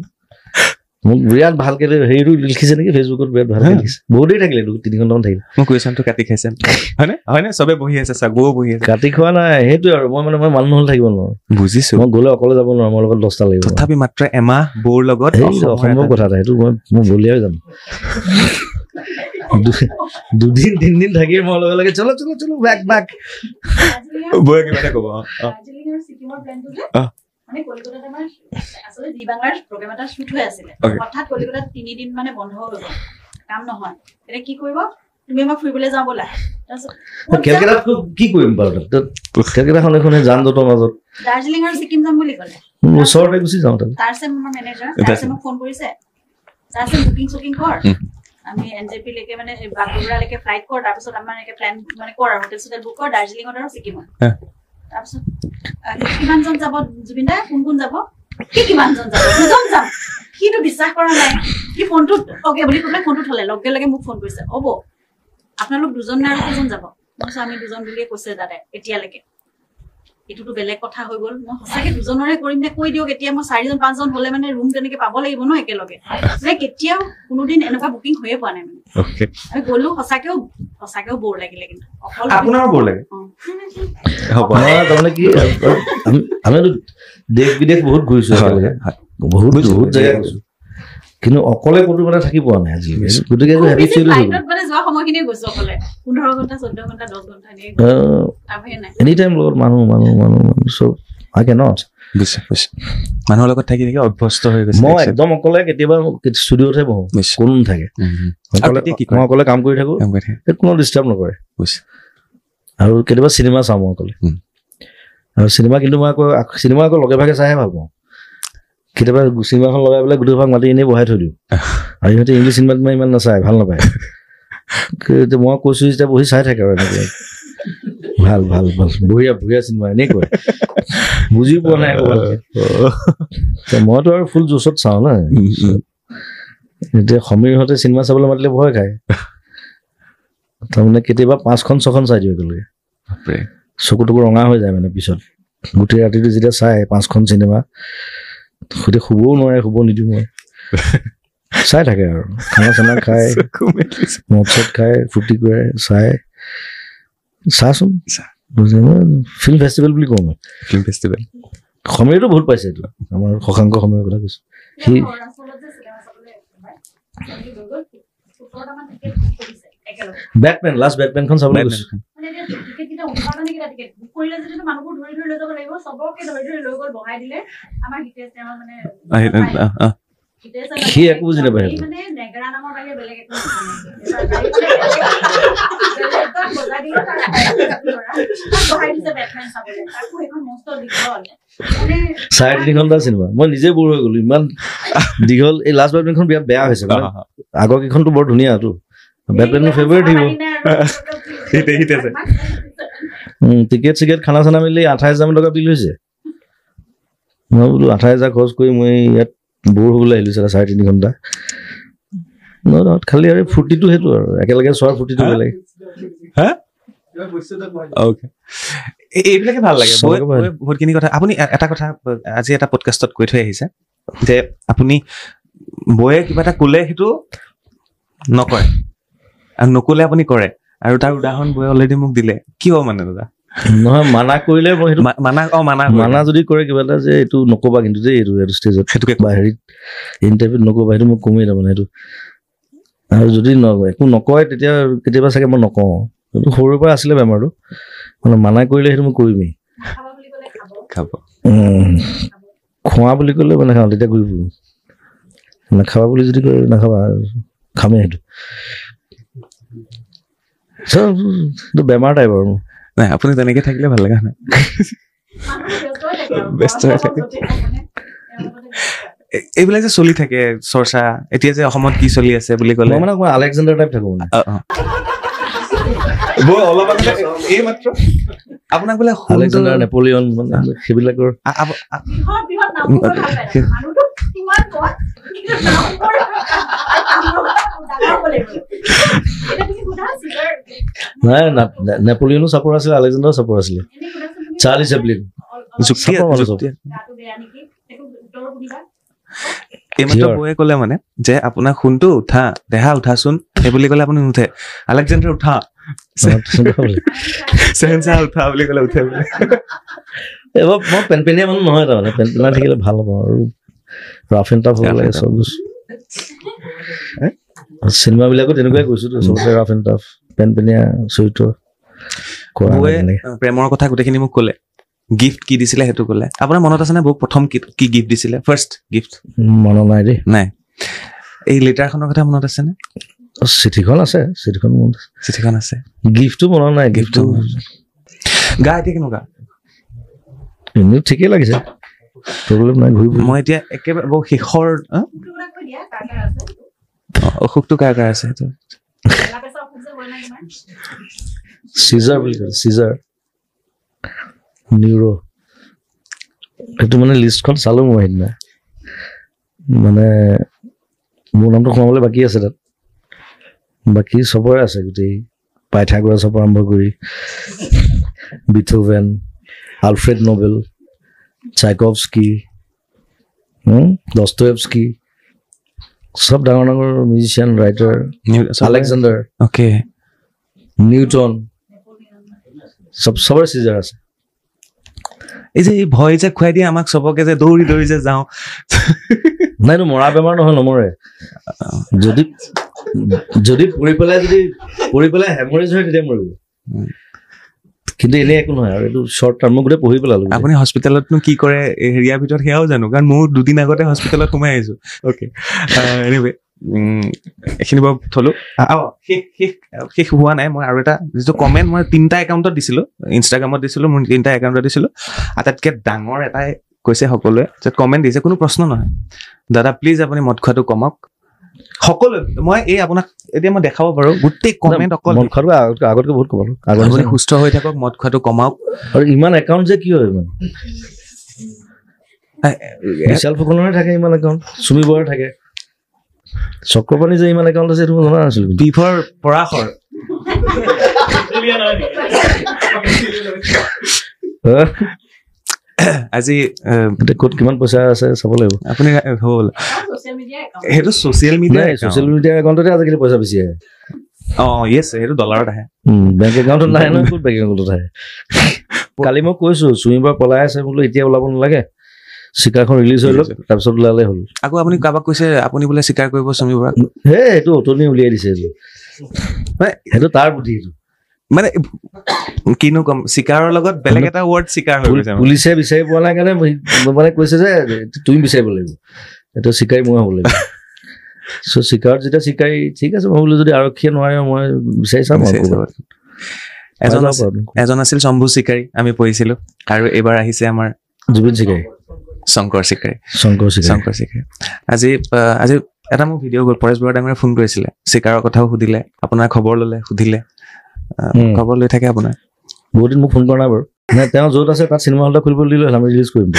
মোক বিৰাট ভালকে হেৰিটো লিখিছে নেকি ফেচবুকত বিৰাট ভালকে লিখিছে বহুত দেৰি থাকিলে 3 ঘণ্টামান থাকিলে মোক কুৱেশ্যনটো কাটি খাইছে হয়নে হয়নে চবে বহি আছে চাগো বহি আছে কাটি খোৱা নাই সেইটোৱে আৰু মই মানুহ নহ'লে থাকিব নোৱাৰো বুজিছো মই গ'লে অকলে যাব নোৱাৰো মোৰ লগত 10টা লাগিব তথাপি মাত্ৰ এমাহ বৌৰ লগত অসম্ভৱ কথা এটা সেইটো মই বলিয়াই যাম 2 দিন 3 দিন থাকি মই লগে লগে চলো বেক বৌয়ে কিবা এটা ক'ব দাৰ্জিলিঙৰ ছিকিমৰ প্লেনটো যে মানে কলিকতাত আমাৰ আসলে দিবাংগাৰ প্ৰগ্ৰাম এটা শুট হৈ আছিল হঠাৎ কলিকতাত 3 দিন মানে বন্ধ হৈ গ'ল কাম নহয় এতিয়া কি কৰিব তুমি আমাক ফুৰিবলৈ যাওঁ বলা কেলকাতাত কি কৰিম বাৰু কেলকাতাখন এখন যান জঁটৰ মাজত দাৰ্জিলিং আৰু ছিকিম যাম বুলি ক'লে ওচৰতে গুচি যাওঁ তাৰছে মোৰ মেনেজাৰ তাৰছে মোক ফোন কৰিছে তাৰছে বুকিং কৰ আমি এনজেপি লৈকে মানে বাগডোগৰালৈকে ফ্লাইট কৰ তাৰপিছত আমাৰ এনেকে প্লেন মানে কৰ হোটেল চোটেল বুক কৰ দাৰ্জিলিঙত আৰু ছিকিমত তাৰপিছত কিমানজন যাব জুবিন দা কোন যাব কিমানজন যাব দুজন যাম সিটো বিশ্বাস কৰা নাই কি ফোনটো অকে বুলি ক'লে ফোনটো থলে লগে লগে মোক ফোন কৰিছে হ'ব আপোনালোক দুজন নে আৰু কেইজন যাব মই আমি দুজন বুলিয়ে কৈছে দাদা এতিয়ালৈকে এটোটো বেলেগ কথা হৈ গ'ল মই সঁচাকে দুজনৰে কৰিম নে কৈ দিয়ক এতিয়া মই 4জন 5জন হলে মানে ৰুম তেনেকে পাব লাগিব ন একেলগে মানে কেতিয়াও কোনোদিন এনেকুৱা বুকিং হৈয়ে পোৱা নাই মানে ওকে আমি গ'লো সঁচাকেও বৰ লাগিলে কিন্তু আপোনাৰ বৰ লাগে হ'ব তাৰমানে কি আমি দেশ বিদেশ বহুত ঘূৰিছো বহুত জেগা গৈছো কিন্তু অকলে ক'তো মানে থাকি পোৱা নাই আজিলৈকে গতিকে হেভি ফিল হৈ গ'ল মানে যোৱা সময়খিনি গৈছো অকলে 15 ঘণ্টা 14 ঘণ্টা 10 ঘণ্টা নে এনি টাইম লগত মানুহ সব আই কেন নট বুজিছো মানুহৰ লগত থাকি অভ্যস্ত হৈ গৈছে মই একদম অকলে কেতিয়াবা ষ্টুডিঅ'তহে বহো কোনো নাথাকে মই অকলে কাম কৰি থাকো কোনো ডিষ্টাৰ্ব নকৰে আৰু কেতিয়াবা চিনেমা চাওঁ মই অকলে আৰু চিনেমা কিন্তু মই আকৌ লগে ভাগে চাইহে ভাল পাওঁ কেতিয়াবা চিনেমাখন লগাই পেলাই গোটেই ভাগ মাতি এনেই বহাই থৈ দিওঁ আৰু সিহঁতে ইংলিছ চিনেমাত মই ইমান নাচায় ভাল নাপায় মই কৈছো যেতিয়া বহি চাই থাকে আৰু এনেকৈ ভাল বঢ়িয়া চিনেমা এনেই কয় বুজি পোৱা নাই মইতো আৰু ফুল জোচত চাওঁ না এতিয়া সমীৰহঁতে চিনেমা চাবলৈ মাতিলে ভয় খায় তাৰমানে কেতিয়াবা 5খন 6খন চাই দিওঁ একেলগে চকু টকু ৰঙা হৈ যায় মানে পিছত গোটেই ৰাতিটো যেতিয়া চাই 5খন চিনেমা সুধি শুবও নোৱাৰে শুব নিদিওঁ মই চাই থাকে আৰু খানা চানা খাই মদ চদ খাই ফূৰ্তি কৰে চাচোন ফিল্ম ফেষ্টিভেল বুলি কওঁ মই ফিল্ম ফেষ্টিভেল সমীৰটো বহুত পাইছে এইটো আমাৰ শশাংক সমীৰৰ কথা কৈছো সি বেটমেন লাষ্ট বেটমেনখন চাবলৈ গৈছো সি একো বুজি নাপায় চাৰে 3 ঘণ্টা চিনেমা মই নিজে বৰ হৈ গলো ইমান দীঘল এই লাষ্ট বেটমেনখন বিৰাট বেয়া হৈছে আগৰ কেইখনতো বৰ ধুনীয়াটো বেটমেন মোৰ ফেভাৰিট হিৰো টিকেট চিকেট খানা চানা মিলি 28,000 টকা বিল হৈছে মই বোলো 28,000 খৰচ কৰি মই ইয়াত বৰ হ'বলৈ আহিলো 3.5 ঘণ্টা খালি আৰু ফূৰ্তিটো সেইটো আৰু একেলগে চোৱাৰ ফূৰ্তিটো বেলেগ এইবিলাকে ভাল লাগে বহুতখিনি কথা আপুনি এটা কথা আজি এটা পডকাষ্টত কৈ থৈ আহিছে যে আপুনি বৌয়ে কিবা এটা ক'লে সেইটো নকৰে আৰু নক'লে আপুনি কৰে আৰু তাৰ উদাহৰণ বৌয়ে অলৰেডি মোক দিলে কিয় মানে দাদা নহয় মানা কৰিলে মই সেইটো মানা যদি কৰে কিবা এটা যে এইটো নকবা কিন্তু যে এইটো ষ্টেজত সেইটোকে বা হেৰিত ইণ্টাৰভিউত নকবা সেইটো মোক কমেই তাৰমানে সেইটো আৰু যদি একো নকয় তেতিয়া কেতিয়াবা চাগে মই নকওঁ সেইটো সৰুৰ পৰা আছিলে বেমাৰটো মানে মানা কৰিলে সেইটো মই কৰিমেই খোৱা বুলি ক'লে মানে খাওঁ তেতিয়া কৰিব নাখাবা বুলি যদি কয় নাখাবা খামেই সেইটো বেমাৰ টাইপ আৰু নাই আপুনি তেনেকে থাকিলে ভাল লগা নাই ব্যস্ত হৈ থাকে এইবিলাক যে চলি থাকে চৰ্চা এতিয়া যে অসমত কি চলি আছে বুলি ক'লে মানে মই আলেকজেণ্ডাৰ টাইপ থাকো মানে অলপ এই মাত্ৰ আপোনাক বোলে আলেকজেণ্ডাৰ নেপলিয়ন মানে সেইবিলাকৰ নাই নেপলিয়নো চাপৰ আছিলে আলেকজেণ্ডাৰো চাপৰ আছিলে চাৰ্লি চেপলিন এইমাত্ৰ বৌয়ে ক'লে মানে যে আপোনাক শুনটো উঠা দেহা উঠাচোন সেই বুলি ক'লে আপুনি নুঠে আলেকজেণ্ডাৰ উঠা চেহেনশাহ উঠা বুলি ক'লে উঠে বুলি এবাৰ মই পেনপেনীয়া মানুহ নহয় তাৰমানে পেনপেনা থাকিলে ভাল হ'ব আৰু ৰাফ এণ্ড টাফ হ'ব লাগে চব চিনেমাবিলাকো তেনেকুৱাই কৈছোতো চবতে ৰাফ এণ্ড টাফ পেনপেনীয়া চৰিত্ৰ বৌয়ে প্ৰেমৰ কথা গোটেইখিনি মোক ক'লে গিফ্ট কি দিছিলে সেইটো ক'লে আপোনাৰ মনত আছে নে বৌক প্ৰথম কি গিফ্ট দিছিলে ফাৰ্ষ্ট গিফ্ট মনত নাই দেই নাই এই লেটাৰখনৰ কথা মনত আছে নে চিঠিখন আছে চিঠিখন আছে গিফ্টটো মনত নাই গিফ্টটো গা এতিয়া কেনেকুৱা এনেও ঠিকেই লাগিছে প্ৰব্লেম নাই ঘূৰি মই এতিয়া একেবাৰে বহু শেষৰ অসুখটো কাৰ কাৰ আছে সেইটো চিজাৰ বুলি কয় চিজাৰ নিউৰ সেইটো মানে লিষ্টখন চালো মই সেইদিনা মানে মোৰ নামটো সোমাবলৈ বাকী আছে তাত বাকী চবৰে আছে গোটেই পাইথাগোৰাছৰ চব আৰম্ভ কৰি বিথোভেন আলফ্ৰেড নোবেল চাইকভস্কি দস্তয়েভস্কি চব ডাঙৰ ডাঙৰ musician writer Alexander okay Newton চবৰে চিজাৰ আছে এই যে ভয় যে খুৱাই দিয়ে আমাক চবকে যে দৌৰি দৌৰি যে যাওঁ নাইতো মৰা বেমাৰ নহয় নমৰে যদি পৰি পেলাই হেমৰেজ হয় তেতিয়া মৰিব কিন্তু এনেই একো নহয় আৰু এইটো শ্বৰ্ট টাৰ্ম গোটেই পঢ়ি পেলালো আপুনি হস্পিটেলতনো কি কৰে হেৰিয়াৰ ভিতৰত সেয়াও জানো কাৰণ ময়ো দুদিন আগতে হস্পিটেলত সোমাই আহিছো অ'কে এনিৱে এইখিনি বাৰু থলো শেষ হোৱা নাই মই আৰু এটা যিটো কমেণ্ট মই 3টা একাউণ্টত দিছিলো ইনষ্টাগ্ৰামত দিছিলো মোৰ 3টা একাউণ্টত দিছিলো আটাইতকৈ ডাঙৰ এটাই কৈছে সকলোৱে যে কমেণ্ট দিছে কোনো প্ৰশ্ন নহয় দাদা প্লিজ আপুনি মদ খোৱাটো কমাওক সকলো মই এই আপোনাক এতিয়া মই দেখাব পাৰো গোটেই কমেণ্ট অকল মদ খোৱাটো আগতকৈ বহুত কমালো আপুনি সুস্থ হৈ থাকক মদ খোৱাটো কমাওক আৰু ইমান একাউণ্ট যে কি হয় ইমান বিশাল ফুকনৰে থাকে ইমান একাউণ্ট চুমি বৰাৰ থাকে চক্ৰপাণী যে ইমান একাউণ্ট আছে সেইটো মই জনা নাছিলো বিফৰ পৰাশৰ আজি ক'ত কিমান পইচা আছে চাব লাগিব আপুনি হ'ল সেইটো ছ'চিয়েল মিডিয়া একাউণ্টতে আজিকালি পইচা বেছি আহে য়েছ সেইটো ডলাৰত আহে বেংক একাউণ্টত নাহে নহয় ক'ত বেংক একাউণ্টত আহে কালি মই কৈছো চুমি বাৰ পলাই আছে বোলো এতিয়া ওলাব নালাগে চিকাৰখন ৰিলিজ হৈ লওক তাৰপিছত ওলালে হ'ল আকৌ আপুনি কাৰোবাক কৈছে আপুনি বোলে চিকাৰ কৰিব চুমি বৰাক হে এইটো অতনি উলিয়াই দিছে সেইটো তাৰ বুদ্ধি এইটো মানে কিনো কম চিকাৰৰ লগত বেলেগ এটা ৱৰ্ড চিকাৰ হৈ গৈছে পুলিচে বিচাৰি পোৱা নাই কাৰণে মানে কৈছে যে তুমি বিচাৰিব লাগিব এইটো চিকাৰী মই হ'ব লাগিব চ' চিকাৰত যেতিয়া চিকাৰী ঠিক আছে মই বোলো যদি আৰক্ষীয়ে নোৱাৰে মই বিচাৰি চাম এজন আছিল শম্ভু চিকাৰী আমি পঢ়িছিলো আৰু এইবাৰ আহিছে আমাৰ জুবিন চিকাৰী শংকৰ চিকাৰী আজি এটা মোক ভিডিঅ' গ'ল পৰেশ বৰা ডাঙৰে ফোন কৰিছিলে চিকাৰৰ কথাও সুধিলে আপোনাৰ খবৰ ল'লে সুধিলে খবৰ লৈ থাকে আপোনাৰ বহুত দিন মোক ফোন কৰা নাই বাৰু নাই তেওঁ য'ত আছে তাত চিনেমা হলটা খুলিব দিলে আমি ৰিলিজ কৰিম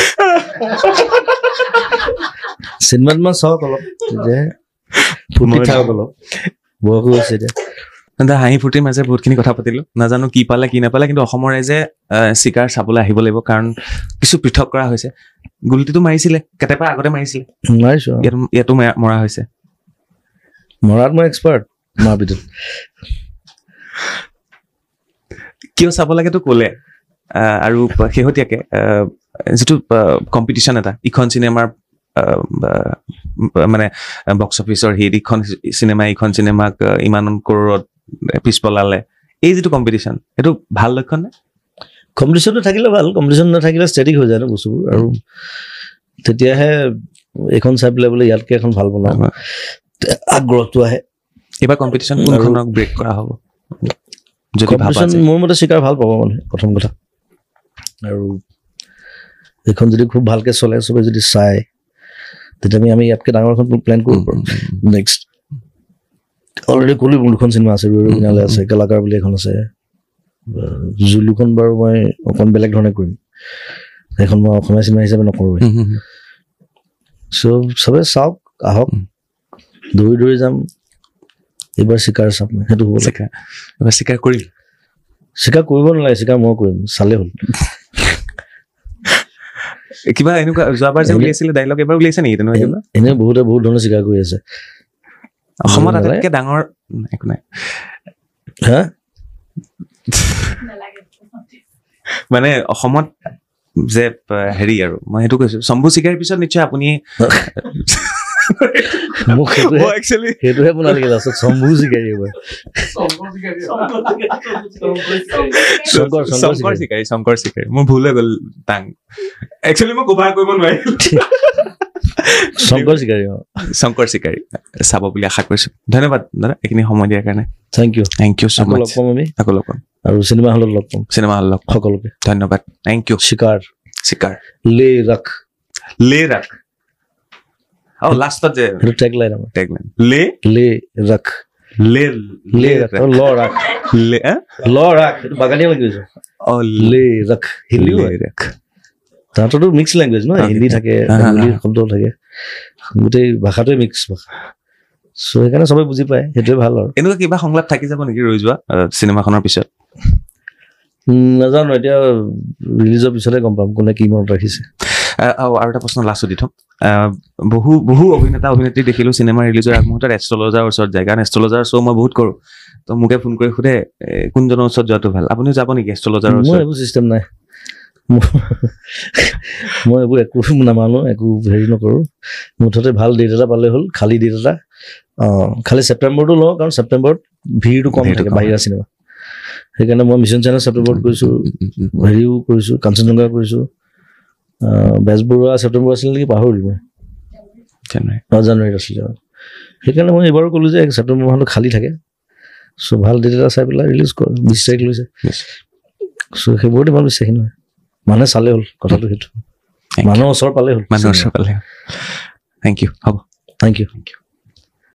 চিনেমাত মই চাওক অলপ ফুটি থাকক অলপ বয়সো হৈছে এতিয়া হাঁহি ফূৰ্তিৰ মাজে বহুতখিনি কথা পাতিলো নাজানো কি পালে কি নাপালে কিন্তু অসমৰ ৰাইজে চিকাৰ চাবলৈ আহিব লাগিব কাৰণ কিছু পৃথক কৰা হৈছে গুলটিটো মাৰিছিলে কেতিয়াবা আগতে মাৰিছিলে ইয়াতো মৰা হৈছে মৰাত মই এক্সপাৰ্ট মাৰ ভিতৰত কিয় চাব লাগেতো ক'লে আৰু শেহতীয়াকে যিটো কম্পিটিশ্যন এটা ইখন চিনেমাৰ মানে বক্স অফিচৰ হিট ইখন চিনেমাক ইমান কৰোৰত পিছ পেলালে এই যিটো কম্পিটিশ্যন এইটো ভাল লক্ষণ নে কম্পিটিশ্যনটো থাকিলে ভাল কম্পিটিশ্যন নাথাকিলে ষ্টেটিক হৈ যায় ন বস্তুবোৰ আৰু তেতিয়াহে এইখন চাই পেলাই বোলে ইয়াতকে এখন ভাল বনাওঁ আগ্ৰহটো আহে এইবাৰ কম্পিটিশ্যন কোনখনক ব্ৰেক কৰা হ'ব মোৰ মতে চিকাৰ ভাল পাব মানে প্ৰথম কথা আৰু এইখন যদি খুব ভালকে চলে চবে যদি চাই তেতিয়া আমি ইয়াতকে ডাঙৰ এখন প্লেন কৰিব পাৰোঁ নেক্সট অলৰেডি ক'লো দুখন চিনেমা আছে ৰবিনালে আছে কলাকাৰ বুলি এখন আছে জুলুখন বাৰু মই অকণ বেলেগ ধৰণে কৰিম সেইখন মই অসমীয়া চিনেমা হিচাপে নকৰোঁ চ' চবে চাওক আহক দৌৰি দৌৰি যাম এইবাৰ চিকাৰ চাম সেইটো হ'ব চিকাৰ কৰিম চিকাৰ কৰিব নালাগে চিকাৰ মই কৰিম চালে হ'ল কিবা এনেকুৱা যোৱাবাৰ যে উলিয়াইছিলে ডাইলগ এবাৰ উলিয়াইছে নেকি তেনেকুৱা কিবা এনে বহুত ধৰণৰ স্বীকাৰ কৰি আছে অসমত আটাইতকৈ ডাঙৰ একো নাই হা মানে অসমত যে হেৰি আৰু মই সেইটো কৈছো শম্ভু চিকাৰীৰ পিছত নিশ্চয় আপুনি মোক সেইটোহে পোনা লাগিল আচলত শম্ভু চিকাৰী এবাৰ শংকৰ চিকাৰী মোৰ ভুল হৈ গ'ল টাং একচুৱেলি মই কভাৰ কৰিব নোৱাৰিলো শংকৰ চিকাৰী চাব বুলি আশা কৰিছো ধন্যবাদ দাদা এইখিনি সময় দিয়াৰ কাৰণে থেংক ইউ so much আকৌ লগ পাম আৰু চিনেমা হলত লগ পাম সকলোকে ধন্যবাদ থেংক ইউ শিকাৰ লে ৰাখ লাষ্টত যে টেগলাইন ৰাখ বাগানীয়া লেংগুৱেজ লে ৰাখ হিন্দী ৰাখ তাহাঁতৰতো মিক্স লেংগুৱেজ ন হিন্দী থাকে শব্দ থাকে গোটেই ভাষাটোৱে মিক্স ভাষা চ' সেইকাৰণে চবে বুজি পায় সেইটোৱে ভাল আৰু এনেকুৱা কিবা সংলাপ থাকি যাব নেকি ৰৈ যোৱা চিনেমাখনৰ পিছত নাজানো এতিয়া ৰিলিজৰ পিছতে গম পাম কোনে কি মনত ৰাখিছে আৰু এটা প্ৰশ্ন লাষ্টত দি থম বহু অভিনেতা অভিনেত্ৰী দেখিলো চিনেমা ৰিলিজৰ আগমুহূৰ্তত এষ্ট্ৰলজাৰৰ ওচৰত যায় কাৰণ এষ্ট্ৰলজাৰ শ্ব' মই বহুত কৰোঁ তো মোকে ফোন কৰি সোধে কোনজনৰ ওচৰত যোৱাটো ভাল আপুনিও যাব নেকি এষ্ট্ৰলজাৰৰ ওচৰত? মোৰ এইবোৰ চিষ্টেম নাই মই এইবোৰ একো নামানো একো হেৰি নকৰোঁ মুঠতে ভাল ডেট এটা পালে হ'ল খালী ডেট এটা খালি ছেপ্টেম্বৰটো লওঁ কাৰণ ছেপ্টেম্বৰত ভিৰটো কম থাকে বাহিৰা চিনেমা সেইকাৰণে মই মিছন চাইনা ছেপ্টেম্বৰত কৰিছোঁ হেৰিও কৰিছোঁ কাঞ্চনজংঘা কৰিছোঁ বেজবৰুৱা ছেপ্টেম্বৰ আছিল নেকি পাহৰিলোঁ মই জানুৱাৰীত আছিলে সেইকাৰণে মই এইবাৰো ক'লোঁ যে ছেপ্টেম্বৰ মাহটো খালী থাকে চ' ভাল ডেট এটা চাই পেলাই ৰিলিজ কৰ 20 তাৰিখ লৈছে চ' সেইবোৰতে ইমান বিশ্বাসী নহয় মানুহে চালে হ'ল কথাটো সেইটো মানুহৰ ওচৰ পালে হ'ল থেংক ইউ হ'ব থেংক ইউ